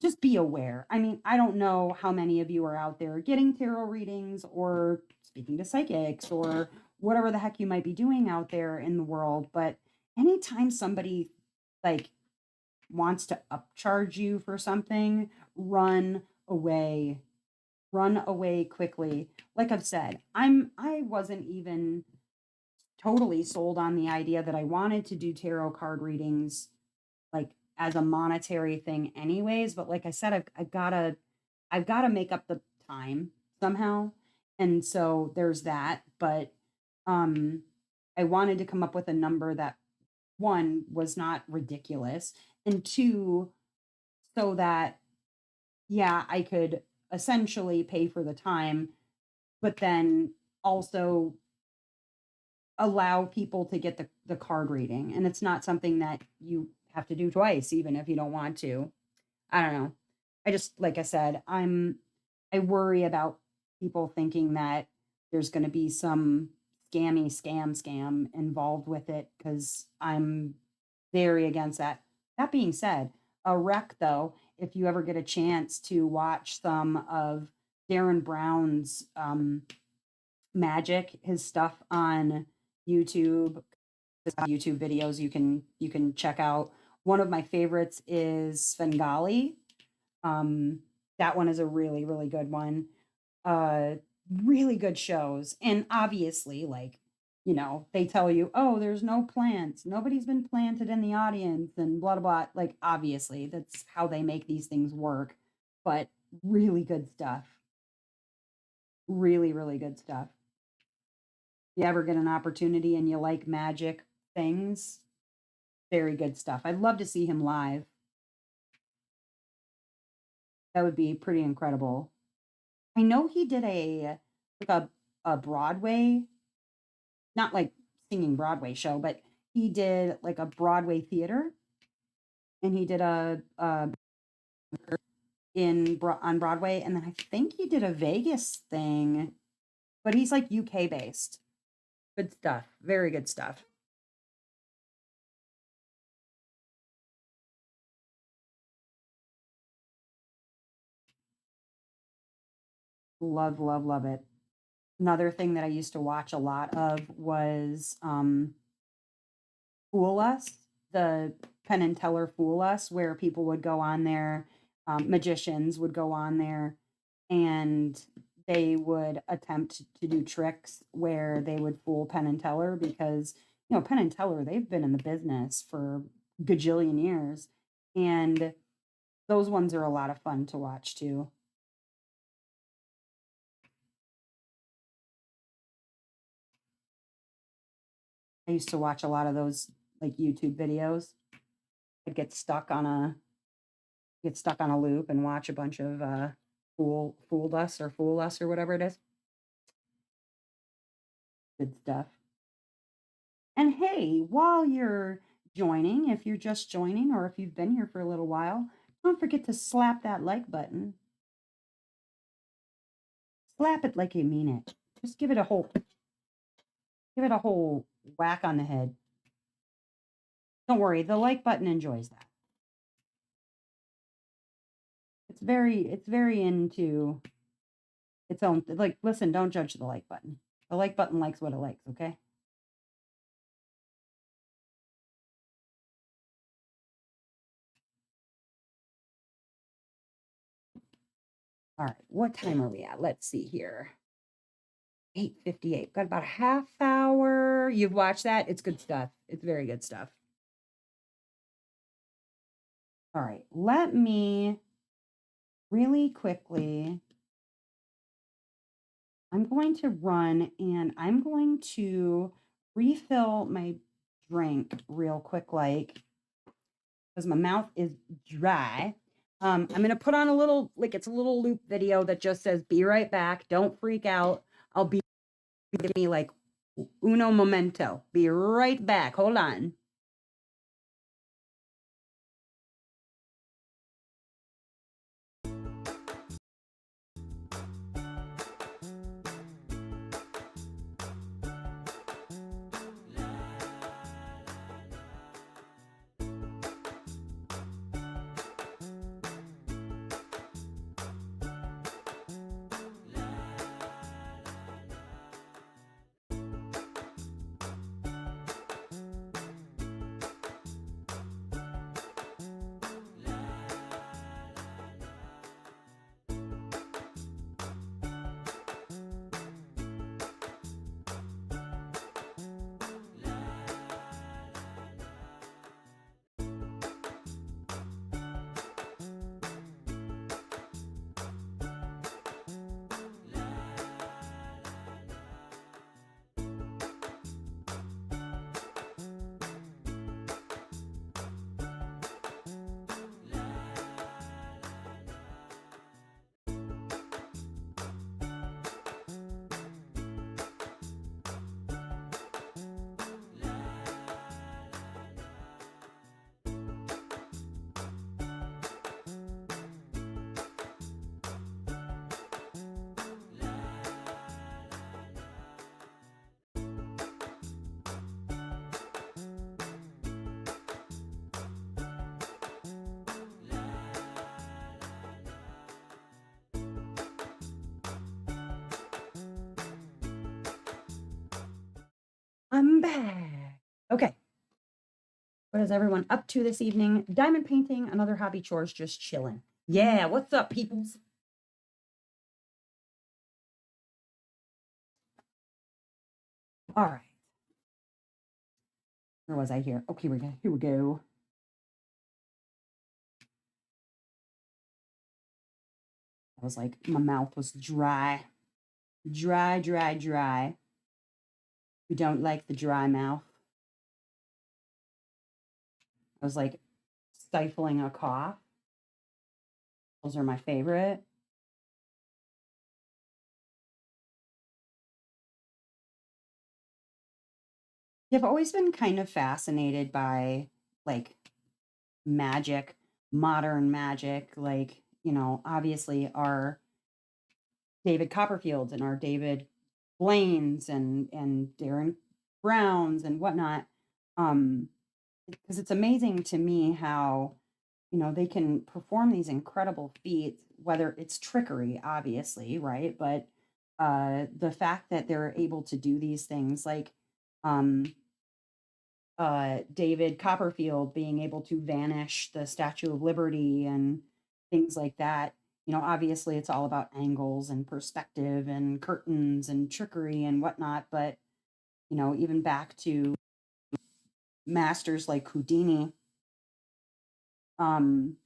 just be aware. I mean, I don't know how many of you are out there getting tarot readings or speaking to psychics or whatever the heck you might be doing out there in the world, but anytime somebody like wants to upcharge you for something, run away. Run away quickly. Like I've said, I wasn't even totally sold on the idea that I wanted to do tarot card readings like as a monetary thing anyways, but like I said, I've got to make up the time somehow. And so there's that, but um I wanted to come up with a number that, one, was not ridiculous, and two, so that, yeah, I could essentially pay for the time, but then also allow people to get the card reading. And it's not something that you have to do twice, even if you don't want to. I don't know. I just, like I said, I worry about people thinking that there's going to be some scam involved with it, because I'm very against that. That being said, a wreck though, if you ever get a chance to watch some of Darren Brown's magic, his stuff on YouTube, YouTube videos you can check out. One of my favorites is Svengali. Um, that one is a really, really good one. Uh, really good shows. And obviously, like, they tell you, oh, there's no plants. Nobody's been planted in the audience and blah, blah, blah. Like, obviously, that's how they make these things work. But really good stuff. Really, really good stuff. You ever get an opportunity and you like magic things, very good stuff. I'd love to see him live. That would be pretty incredible. I know he did like a Broadway, not like singing Broadway show, but he did like a Broadway theater, and he did a on Broadway, and then I think he did a Vegas thing, but he's like UK based. Good stuff. Very good stuff. Love, love, love it. Another thing that I used to watch a lot of was Fool Us, the Penn and Teller Fool Us, where people would go on there, magicians would go on there, and they would attempt to do tricks where they would fool Penn and Teller because, you know, Penn and Teller, they've been in the business for gajillion years. And those ones are a lot of fun to watch too. I used to watch a lot of those like YouTube videos. I'd get stuck on a loop and watch a bunch of fool us or whatever it is. Good stuff. And hey, while you're joining, if you're just joining or if you've been here for a little while, don't forget to slap that like button. Slap it like you mean it. Just give it a whole whack on the head. Don't worry, the like button enjoys that. It's very into its own, like, listen, don't judge the like button. The like button likes what it likes, okay? All right, what time are we at? Let's see here. 8:58. Got about a half hour. You've watched that? It's good stuff. It's very good stuff. All right, let me really quickly. I'm going to run and I'm going to refill my drink real quick, like, because my mouth is dry. I'm going to put on a little, like, it's a little loop video that just says, be right back. Don't freak out. I'll be, give me like uno momento. Be right back. Hold on. I'm back. Okay. What is everyone up to this evening? Diamond painting, another hobby, chores, just chilling. Yeah, what's up, peoples? All right. Where was I here? Okay, here we go. Here we go. I was like, my mouth was dry. Dry, dry, dry. We don't like the dry mouth. I was like stifling a cough. Those are my favorite. I've always been kind of fascinated by like magic, modern magic, like, obviously our David Copperfields and our David Blaine's and Darren Browns and whatnot. Um, because it's amazing to me how, they can perform these incredible feats, whether it's trickery, obviously, right? But the fact that they're able to do these things like um David Copperfield being able to vanish the Statue of Liberty and things like that. Obviously it's all about angles and perspective and curtains and trickery and whatnot. But, even back to masters like Houdini, um,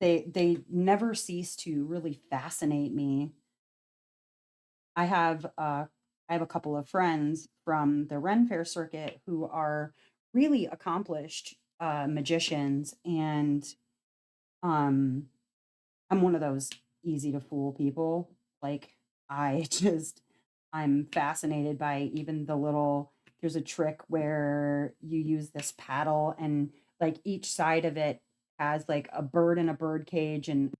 they never cease to really fascinate me. I have I have a couple of friends from the Ren Fair circuit who are really accomplished magicians, and um I'm one of those easy to fool people. Like I just I'm fascinated by even the little there's a trick where you use this paddle and like each side of it has like a bird in a bird cage and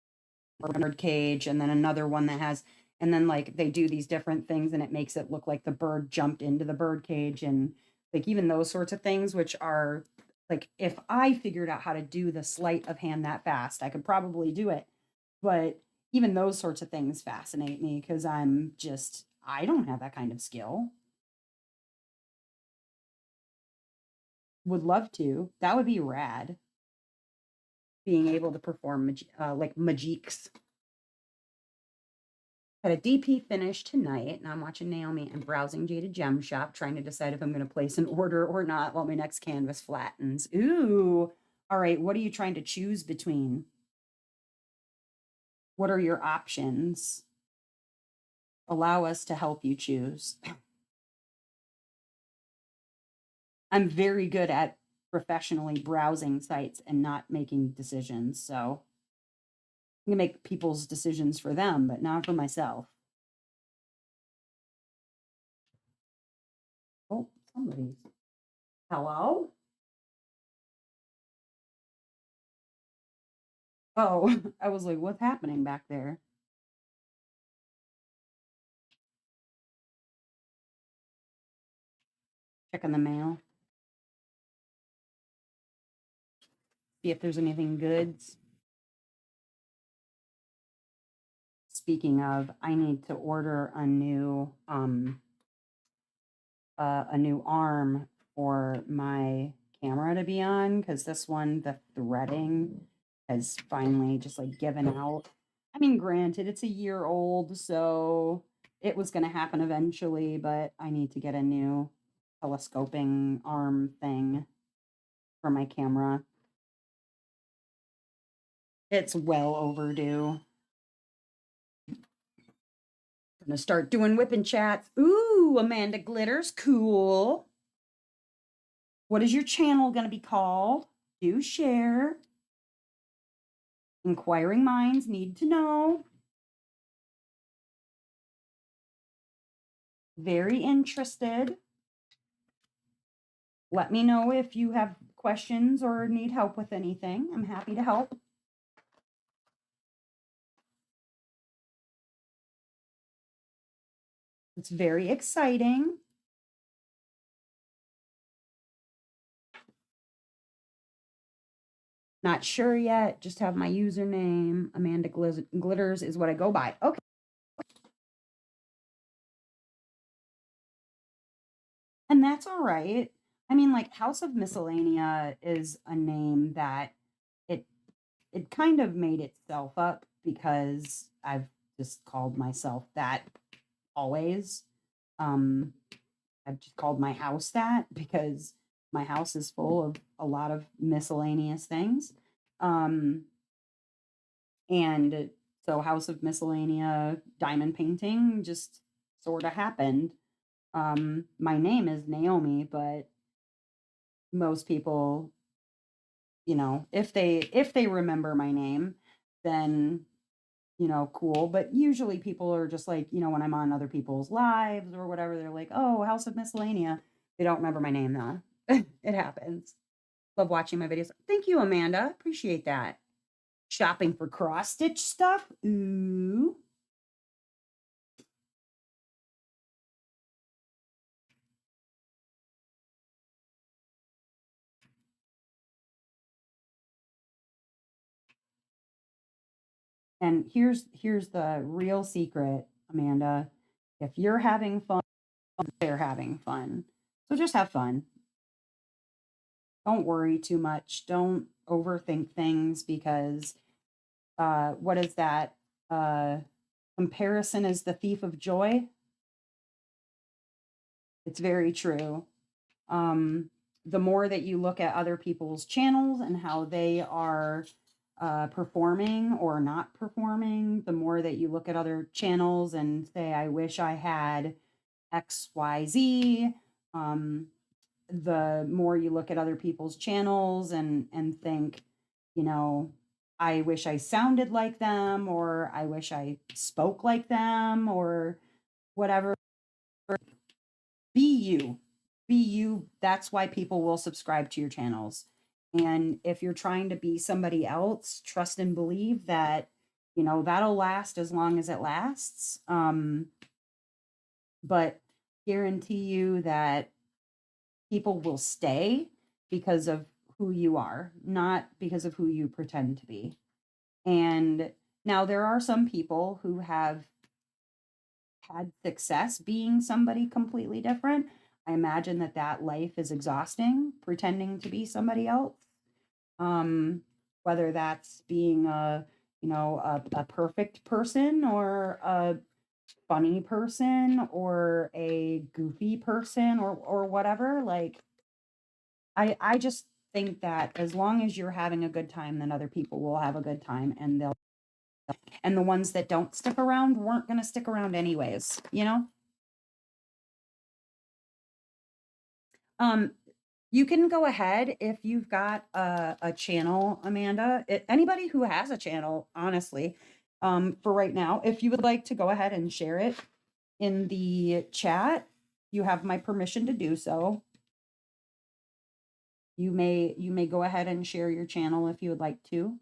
bird cage and then another one that has and then like they do these different things and it makes it look like the bird jumped into the bird cage and like even those sorts of things which are like if I figured out how to do the sleight of hand that fast I could probably do it, but even those sorts of things fascinate me because I don't have that kind of skill. Would love to. That would be rad. Being able to perform like magiques. Had a DP finish tonight, and I'm watching Naomi and browsing Jaded Gem Shop, trying to decide if I'm going to place an order or not while my next canvas flattens. Ooh. All right. What are you trying to choose between? What are your options? Allow us to help you choose. I'm very good at professionally browsing sites and not making decisions. So I can make people's decisions for them, but not for myself. Oh, somebody's. Hello? Oh, I was like, what's happening back there? Checking the mail. See if there's anything good. Speaking of, I need to order a new arm for my camera to be on because this one, the threading has finally just like given out. I mean, granted, it's a year old, so it was going to happen eventually, but I need to get a new telescoping arm thing for my camera. It's well overdue. Gonna start doing whipping chats. Ooh, Amanda Glitters, cool. What is your channel gonna be called? Do share. Inquiring minds need to know. Very interested. Let me know if you have questions or need help with anything. I'm happy to help. It's very exciting. Not sure yet. Just have my username. Amanda Glitters is what I go by. Okay. And that's all right. I mean, like House of Miscellanea is a name that it it kind of made itself up because I've just called myself that always. Um, I've just called my house that because my house is full of a lot of miscellaneous things. Um, and so House of Miscellanea diamond painting just sort of happened. My name is Naomi, but most people, if they remember my name, then cool. But usually people are just like, when I'm on other people's lives or whatever, they're like, oh, House of Miscellanea. They don't remember my name though. It happens. Love watching my videos. Thank you, Amanda. Appreciate that. Shopping for cross stitch stuff. Ooh. And here's the real secret, Amanda. If you're having fun, they're having fun. So just have fun. Don't worry too much. Don't overthink things because what is that? Comparison is the thief of joy. It's very true. The more that you look at other people's channels and how they are performing or not performing, the more that you look at other channels and say, I wish I had XYZ. The more you look at other people's channels and think, you know, I wish I sounded like them, or I wish I spoke like them, or whatever. Be you. Be you. That's why people will subscribe to your channels. And if you're trying to be somebody else, trust and believe that, you know, that'll last as long as it lasts. But guarantee you that people will stay because of who you are, not because of who you pretend to be. And now there are some people who have had success being somebody completely different. I imagine that that life is exhausting, pretending to be somebody else. Whether that's being a, you know, a perfect person or a funny person or a goofy person or whatever. Like I just think that as long as you're having a good time, then other people will have a good time and they'll, and the ones that don't stick around weren't going to stick around anyways, you know? Um, you can go ahead if you've got a channel, Amanda. Anybody who has a channel, honestly, for right now, if you would like to go ahead and share it in the chat, you have my permission to do so. You may go ahead and share your channel if you would like to.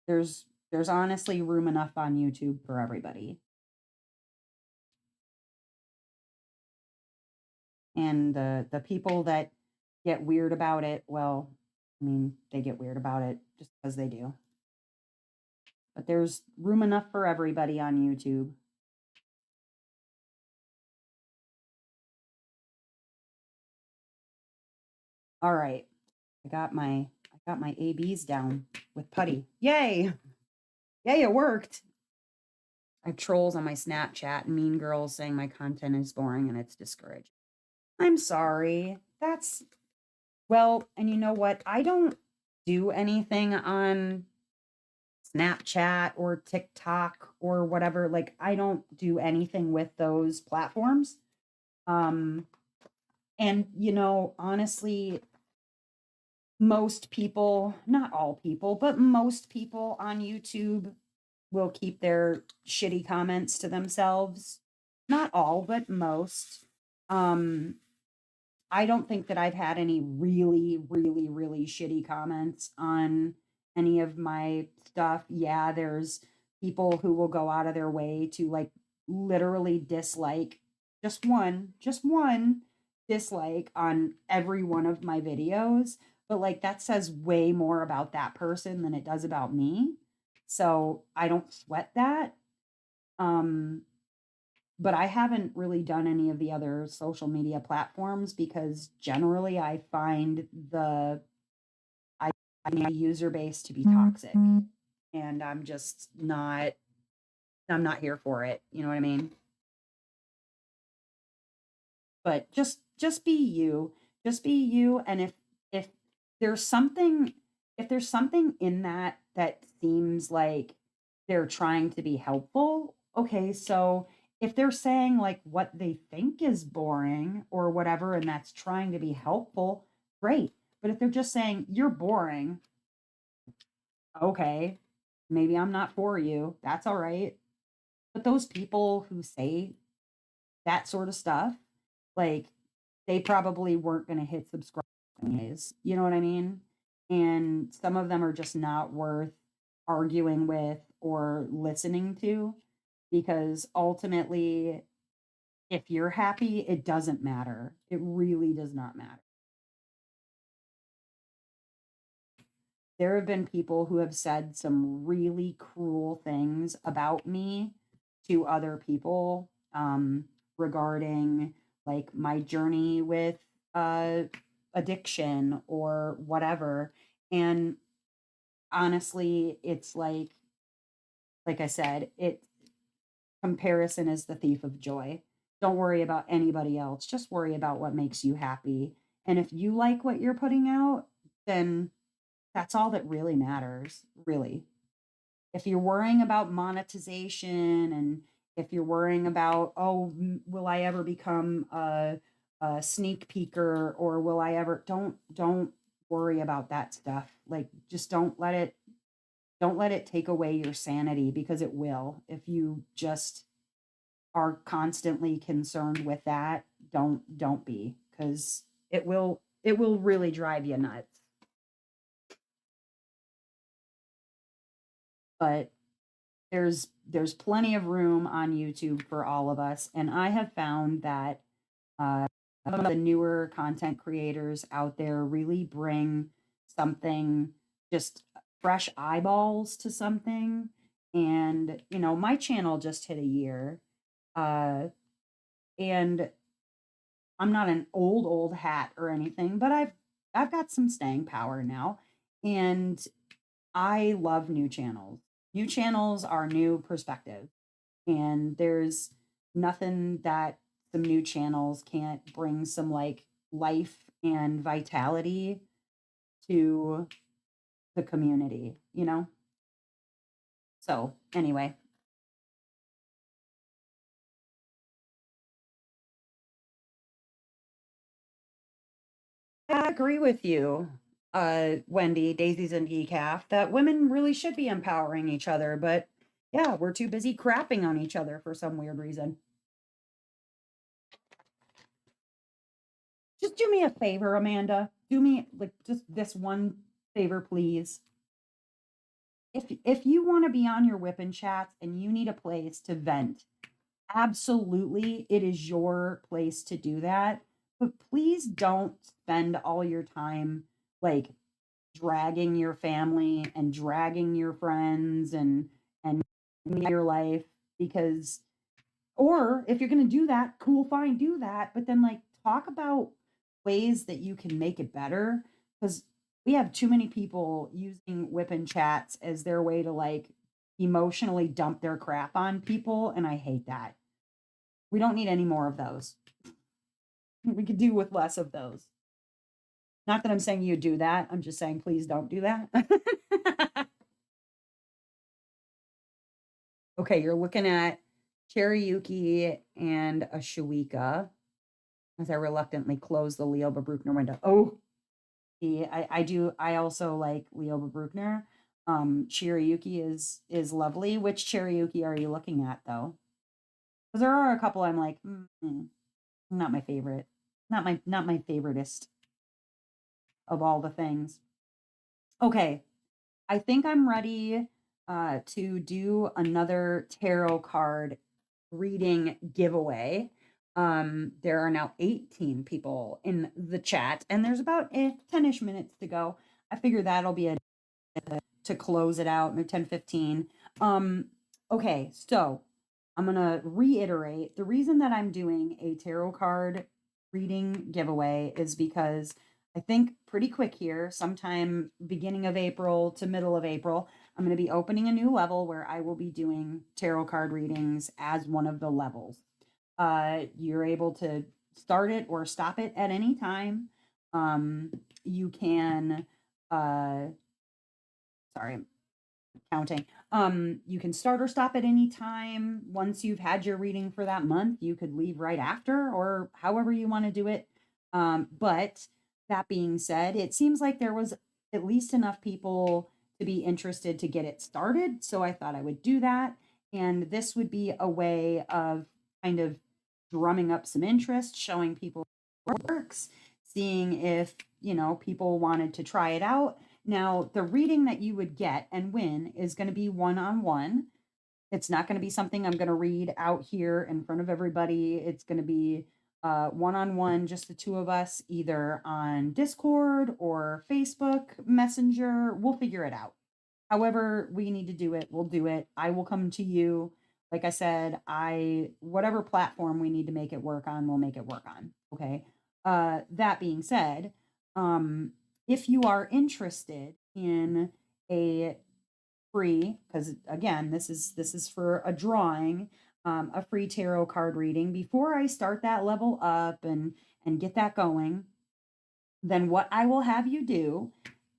There's honestly room enough on YouTube for everybody. And the people that get weird about it, well, I mean, they get weird about it just because they do. But there's room enough for everybody on YouTube. All right. I got my ABs down with putty. Yay. Yay, it worked. I have trolls on my Snapchat and mean girls saying my content is boring and it's discouraging. I'm sorry. That's well, and you know what? I don't do anything on Snapchat or TikTok or whatever. Like I don't do anything with those platforms. Um and you know, honestly, most people, not all people, but most people on YouTube will keep their shitty comments to themselves. Not all, but most. Um I don't think that I've had any really, really, really shitty comments on any of my stuff. Yeah, there's people who will go out of their way to like literally dislike just one dislike on every one of my videos. But like that says way more about that person than it does about me. So I don't sweat that. Um, but I haven't really done any of the other social media platforms because generally I find I find my user base to be toxic and I'm not here for it. You know what I mean? But just be you. Just be you. And if there's something if there's something in that that seems like they're trying to be helpful, okay, so if they're saying like what they think is boring or whatever and that's trying to be helpful, great. But if they're just saying you're boring, okay, maybe I'm not for you. That's all right. But those people who say that sort of stuff, like, they probably weren't going to hit subscribe anyways. You know what I mean? And some of them are just not worth arguing with or listening to, because ultimately, if you're happy, it doesn't matter. It really does not matter. There have been people who have said some really cruel things about me to other people, regarding like my journey with uh, addiction or whatever. And honestly, it's like I said, it comparison is the thief of joy. Don't worry about anybody else. Just worry about what makes you happy. And if you like what you're putting out, then that's all that really matters, really. If you're worrying about monetization, and if you're worrying about, oh, will I ever become a sneak peeker, or will I ever, don't worry about that stuff. Like, just don't let it take away your sanity, because it will. If you just are constantly concerned with that, don't be, because it will really drive you nuts. But there's plenty of room on YouTube for all of us, and I have found that some of the newer content creators out there really bring something, just fresh eyeballs to something. And my channel just hit a year, uh, and I'm not an old hat or anything, but I've got some staying power now, and I love new channels. New channels are new perspective, and there's nothing that some new channels can't bring some like life and vitality to the community. So, anyway, I agree with you, Wendy, Daisies and Decaf, that women really should be empowering each other, but yeah, we're too busy crapping on each other for some weird reason. Just do me a favor, Amanda. Do me like just this one favor, please. If you want to be on your whipping chats and you need a place to vent, absolutely, it is your place to do that. But please don't spend all your time like dragging your family and dragging your friends and your life, because, or if you're going to do that, cool, fine, do that, but then like talk about ways that you can make it better, because we have too many people using whipping chats as their way to like emotionally dump their crap on people, and I hate that. We don't need any more of those. We could do with less of those. Not that I'm saying you do that. I'm just saying please don't do that. Okay, you're looking at Cherryuki and a Shuika as I reluctantly close the Leo Bruckner window. Oh, see, I also like Leo Bruckner. Cherryuki is lovely. Which Cherryuki are you looking at though? Because there are a couple I'm like, not my favorite. Not my favoritist of all the things. Okay, I think I'm ready to do another tarot card reading giveaway. There are now 18 people in the chat, and there's about 10-ish minutes to go. I figure that'll be a to close it out, maybe 10-15. Okay, so I'm gonna reiterate the reason that I'm doing a tarot card reading giveaway is because I think pretty quick here, sometime beginning of April to middle of April, I'm going to be opening a new level where I will be doing tarot card readings as one of the levels. You're able to start it or stop it at any time. You can, sorry, counting. You can start or stop at any time. Once you've had your reading for that month, you could leave right after or however you want to do it. But that being said, it seems like there was at least enough people to be interested to get it started. So I thought I would do that. And this would be a way of kind of drumming up some interest, showing people what works, seeing if, people wanted to try it out. Now, the reading that you would get and win is going to be one-on-one. It's not going to be something I'm going to read out here in front of everybody. It's going to be one-on-one, just the two of us, either on Discord or Facebook Messenger. We'll figure it out. However we need to do it, we'll do it. I will come to you. Like I said, whatever platform we need to make it work on, we'll make it work on. Okay. That being said, if you are interested in a free, because again, this is for a drawing, a free tarot card reading. Before I start that level up and get that going, then what I will have you do,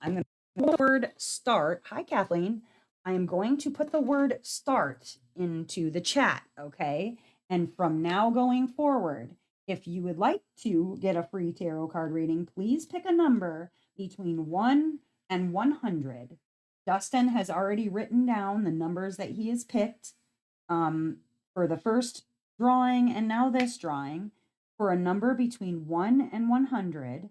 I'm going to put the word start. Hi, Kathleen. I am going to put the word start into the chat, okay? And from now going forward, if you would like to get a free tarot card reading, please pick a number between 1 and 100. Dustin has already written down the numbers that he has picked for the first drawing and now this drawing for a number between 1 and 100.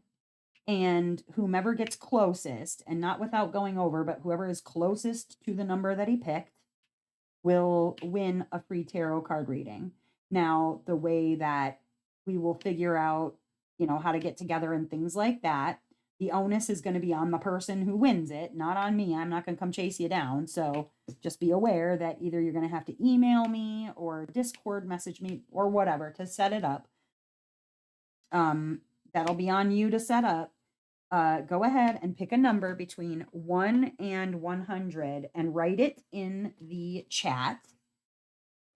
And whomever gets closest, and not without going over, but whoever is closest to the number that he picked will win a free tarot card reading. Now, the way that we will figure out, how to get together and things like that, the onus is going to be on the person who wins it, not on me. I'm not going to come chase you down. So just be aware that either you're going to have to email me or Discord message me or whatever to set it up. That'll be on you to set up. Go ahead and pick a number between 1 and 100 and write it in the chat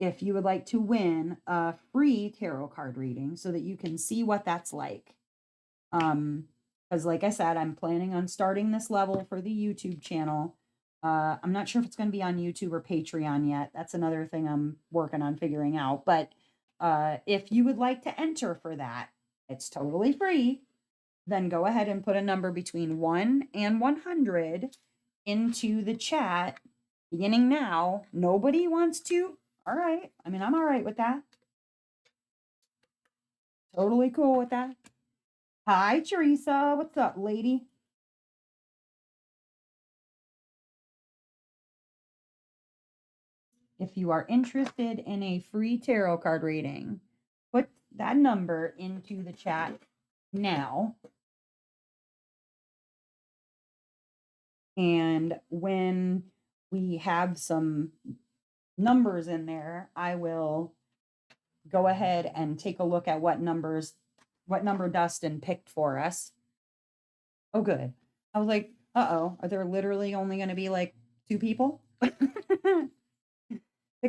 if you would like to win a free tarot card reading so that you can see what that's like. Because like I said, I'm planning on starting this level for the YouTube channel. I'm not sure if it's going to be on YouTube or Patreon yet. That's another thing I'm working on figuring out. But if you would like to enter for that, it's totally free. Then go ahead and put a number between 1 and 100 into the chat beginning now. Nobody wants to? All right. I mean, I'm all right with that. Totally cool with that. Hi, Teresa. What's up, lady? If you are interested in a free tarot card reading, put that number into the chat now. And when we have some numbers in there, I will go ahead and take a look at what number Dustin picked for us. Oh, good. I was like, uh-oh, are there literally only going to be like 2 people? Pick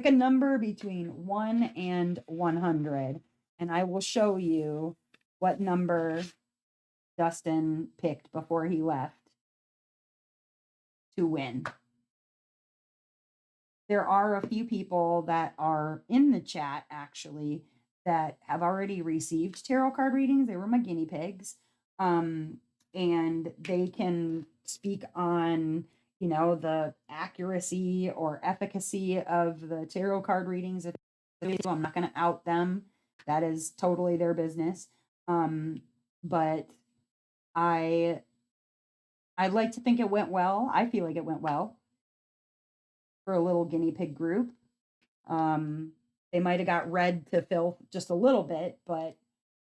a number between 1 and 100, and I will show you what number Dustin picked before he left to win. There are a few people that are in the chat actually that have already received tarot card readings. They were my guinea pigs. And they can speak on, the accuracy or efficacy of the tarot card readings. If I'm not going to out them. That is totally their business. But I'd like to think it went well. I feel like it went well for a little guinea pig group. They might have got read to filth just a little bit, but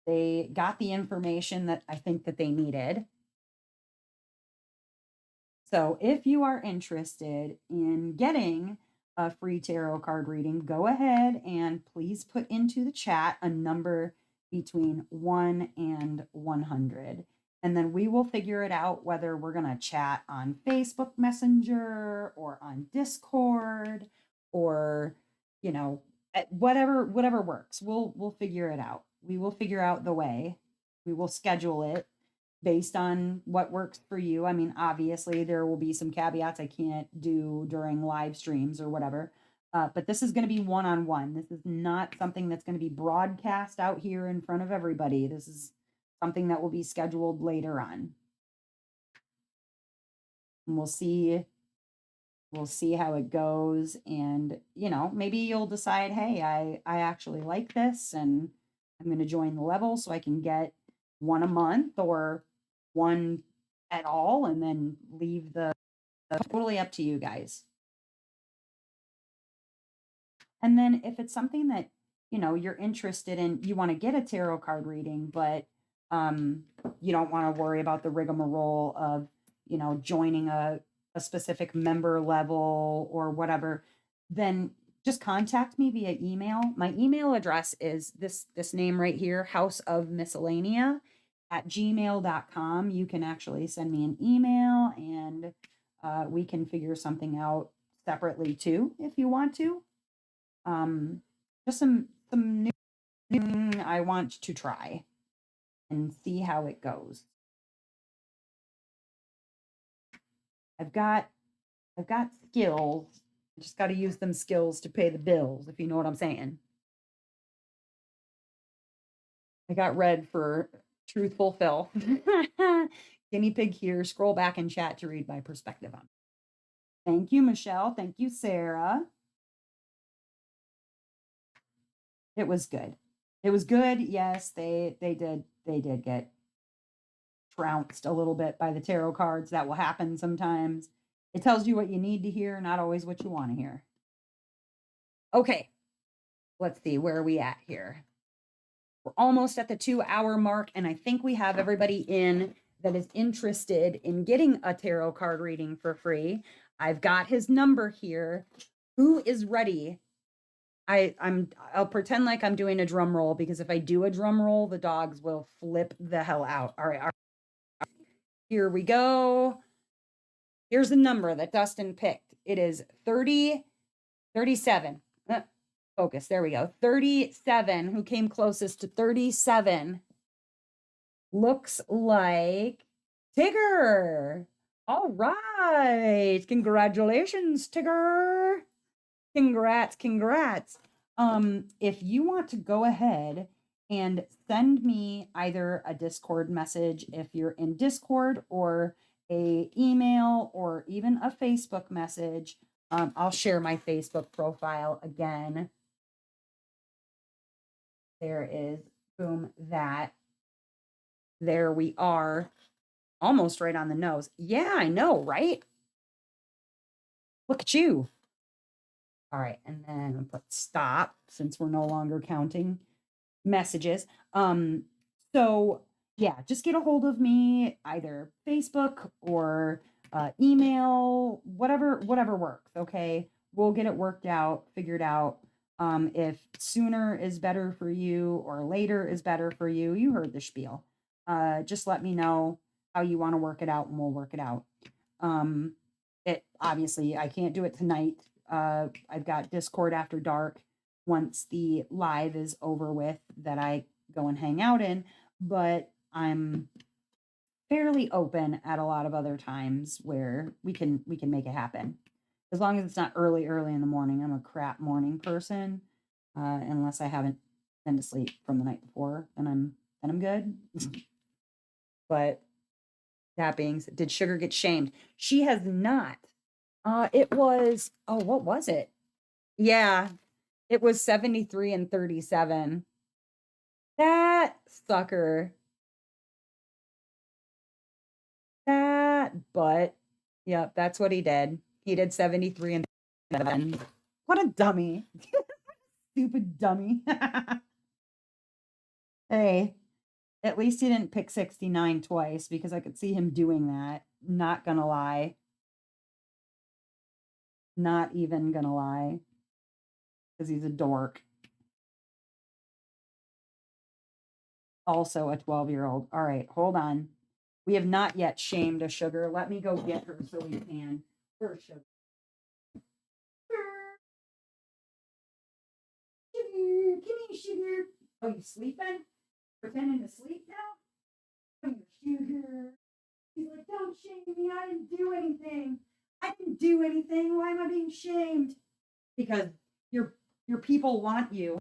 they got the information that I think that they needed. So if you are interested in getting a free tarot card reading, go ahead and please put into the chat a number between 1 and 100. And then we will figure it out whether we're going to chat on Facebook Messenger or on Discord or, whatever works. We'll figure it out. We will figure out the way. We will schedule it based on what works for you. I mean, obviously there will be some caveats I can't do during live streams or whatever. But this is going to be one-on-one. This is not something that's going to be broadcast out here in front of everybody. This is something that will be scheduled later on. And we'll see we'll see how it goes. And, you know, maybe you'll decide, hey, I actually like this and I'm going to join the level so I can get one a month or one at all and then leave the totally up to you guys. And then if it's something that, you know, you're interested in, you want to get a tarot card reading, but you don't want to worry about the rigmarole of, you know, joining a specific member level or whatever, then just contact me via email. My email address is this name right here, House of Miscellanea at gmail.com. You can actually send me an email and we can figure something out separately too if you want to. Just some new I want to try and see how it goes. I've got skills. I just got to use them skills to pay the bills, if you know what I'm saying. I got red for truthful Phil. Guinea pig here. Scroll back and chat to read my perspective on. Thank you, Michelle. Thank you, Sarah. It was good. It was good. Yes, they did get trounced a little bit by the tarot cards. That will happen sometimes. It tells you what you need to hear, not always what you want to hear. Okay, let's see, where are we at here? We're almost at the 2-hour mark, and I think we have everybody in that is interested in getting a tarot card reading for free. I've got his number here. Who is ready? I'll pretend like I'm doing a drum roll, because if I do a drum roll, the dogs will flip the hell out. All right. Here we go. Here's the number that Dustin picked. It is 37. Focus. There we go. 37. Who came closest to 37? Looks like Tigger. All right. Congratulations, Tigger. Congrats. If you want to go ahead and send me either a Discord message if you're in Discord, or a email, or even a Facebook message. I'll share my Facebook profile again. There is, boom, that. There we are. Almost right on the nose. Yeah, I know, right? Look at you. All right, and then I'll put stop since we're no longer counting messages. So yeah, just get a hold of me, either Facebook or email, whatever works. Okay, we'll get it worked out, figured out. If sooner is better for you or later is better for you, you heard the spiel. Just let me know how you want to work it out, and we'll work it out. It obviously I can't do it tonight. I've got Discord after dark once the live is over with that I go and hang out in, but I'm fairly open at a lot of other times where we can make it happen. As long as it's not early in the morning. I'm a crap morning person. Unless I haven't been to sleep from the night before, then I'm good. But that being said, did Sugar get shamed? She has not. It was, what was it? Yeah, it was 73 and 37. That sucker. That butt. Yep, that's what he did. He did 73 and 37. What a dummy. Stupid dummy. Hey, at least he didn't pick 69 twice, because I could see him doing that. Not gonna lie. Not even gonna lie. Because he's a dork. Also a 12-year-old. All right, hold on. We have not yet shamed a Sugar. Let me go get her so we can. Where's Sugar? Sugar, come here, Sugar. Oh, you sleeping? Pretending to sleep now? Come here, Sugar. He's like, don't shame me. I didn't do anything. I didn't do anything. Why am I being shamed? Because your people want you.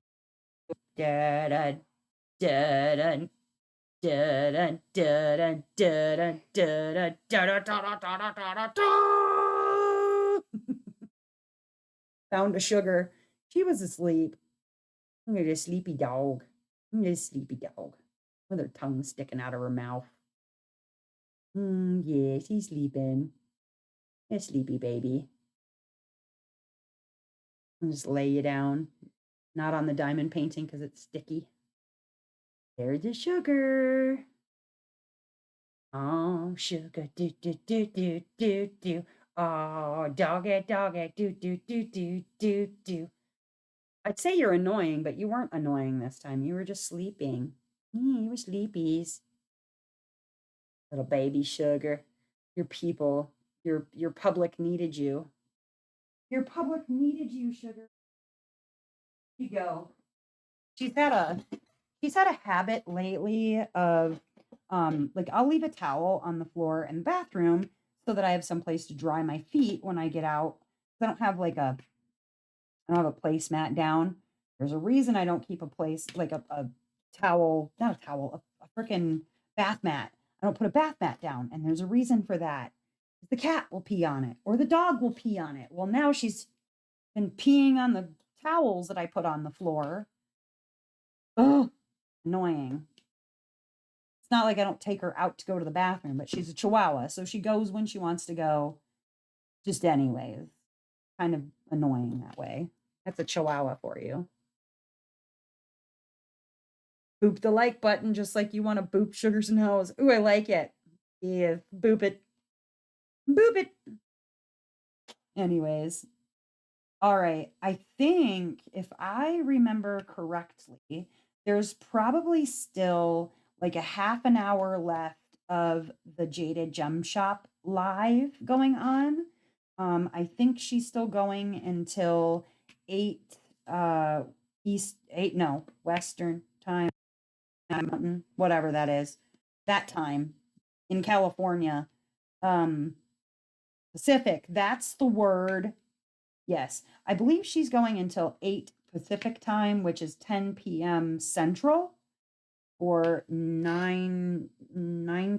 Da da da da da da da da da da da da da da da da. Found a sugar. She was asleep. Look at this sleepy dog. Look at this sleepy dog with her tongue sticking out of her mouth. Yes, he's sleeping. A sleepy baby. I'll just lay you down. Not on the diamond painting because it's sticky. There's the sugar. Oh, sugar, do, do, do, do, do, do. Oh, doggy, doggy, do, do, do, do, do, do. I'd say you're annoying, but you weren't annoying this time. You were just sleeping. You were sleepies. Little baby sugar. Your people, your public needed you. Your public needed you, sugar. Here you go. She's had a she's had a habit lately of like I'll leave a towel on the floor in the bathroom so that I have some place to dry my feet when I get out. I don't have I don't have a placemat down. There's a reason I don't keep a place like a towel, not a towel, a freaking bath mat. I don't put a bath mat down, and there's a reason for that. The cat will pee on it, or the dog will pee on it. Well, now she's been peeing on the towels that I put on the floor. Ugh, annoying. It's not like I don't take her out to go to the bathroom, but she's a chihuahua, so she goes when she wants to go. Just anyways, kind of annoying that way. That's a chihuahua for you. Boop the like button just like you want to boop Sugar's nose. Ooh, I like it. Yeah, boop it. Boop it. Anyways, all right. I think if I remember correctly, there's probably still like a half an hour left of the Jaded Gem Shop live going on. I think she's still going until 8 East 8 no, Western time, Mountain, whatever that is. That time in California. Um Pacific, that's the word. Yes, I believe she's going until 8 Pacific time, which is 10 p.m. Central or 9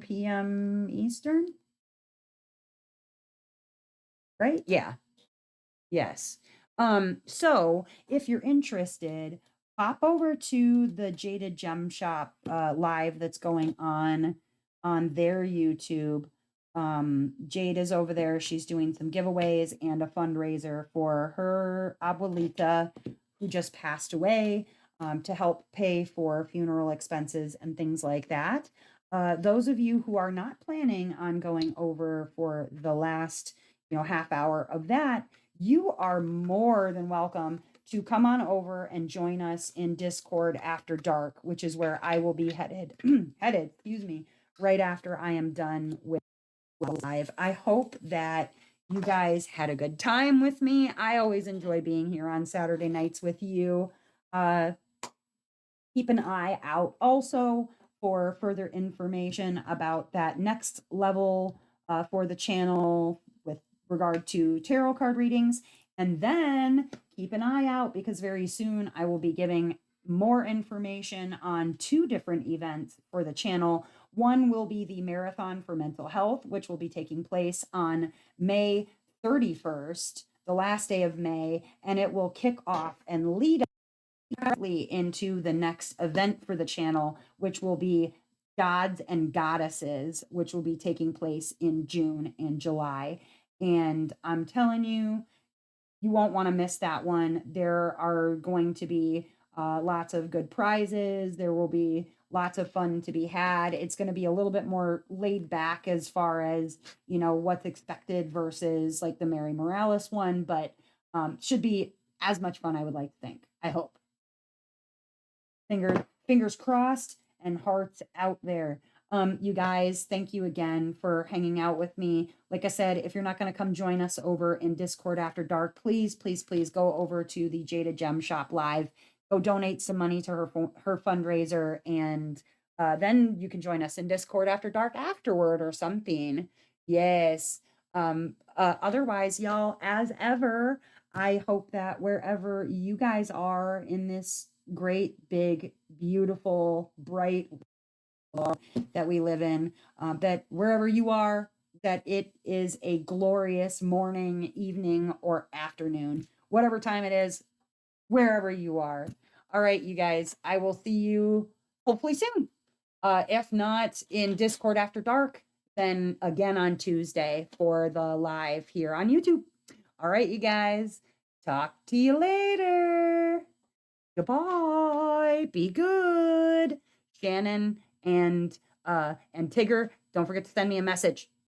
p.m. Eastern, right? Yeah. Yes. So if you're interested, pop over to the Jaded Gem Shop live that's going on their YouTube. Jade is over there. She's doing some giveaways and a fundraiser for her abuelita who just passed away, to help pay for funeral expenses and things like that. Those of you who are not planning on going over for the last, half hour of that, you are more than welcome to come on over and join us in Discord after dark, which is where I will be headed, excuse me, right after I am done with live. I hope that you guys had a good time with me. I always enjoy being here on Saturday nights with you. Uh, Keep an eye out also for further information about that next level for the channel with regard to tarot card readings. And then keep an eye out because very soon I will be giving more information on 2 different events for the channel. One will be the Marathon for Mental Health, which will be taking place on May 31st, the last day of May, and it will kick off and lead directly into the next event for the channel, which will be Gods and Goddesses, which will be taking place in June and July. And I'm telling you, you won't want to miss that one. There are going to be lots of good prizes. There will be lots of fun to be had. It's going to be a little bit more laid back as far as, what's expected versus like the Mary Morales one, but should be as much fun, I would like to think. I hope. Fingers crossed and hearts out there. You guys, thank you again for hanging out with me. Like I said, if you're not going to come join us over in Discord after dark, please, please, please go over to the Jada Gem Shop live. Go donate some money to her fundraiser, and then you can join us in Discord after dark afterward or something. Yes. Otherwise, y'all, as ever, I hope that wherever you guys are in this great, big, beautiful, bright world that we live in, that wherever you are, that it is a glorious morning, evening, or afternoon, whatever time it is, wherever you are. All right, you guys, I will see you hopefully soon. If not in Discord after dark, then again on Tuesday for the live here on YouTube. All right, you guys, talk to you later. Goodbye. Be good. Shannon and Tigger, don't forget to send me a message.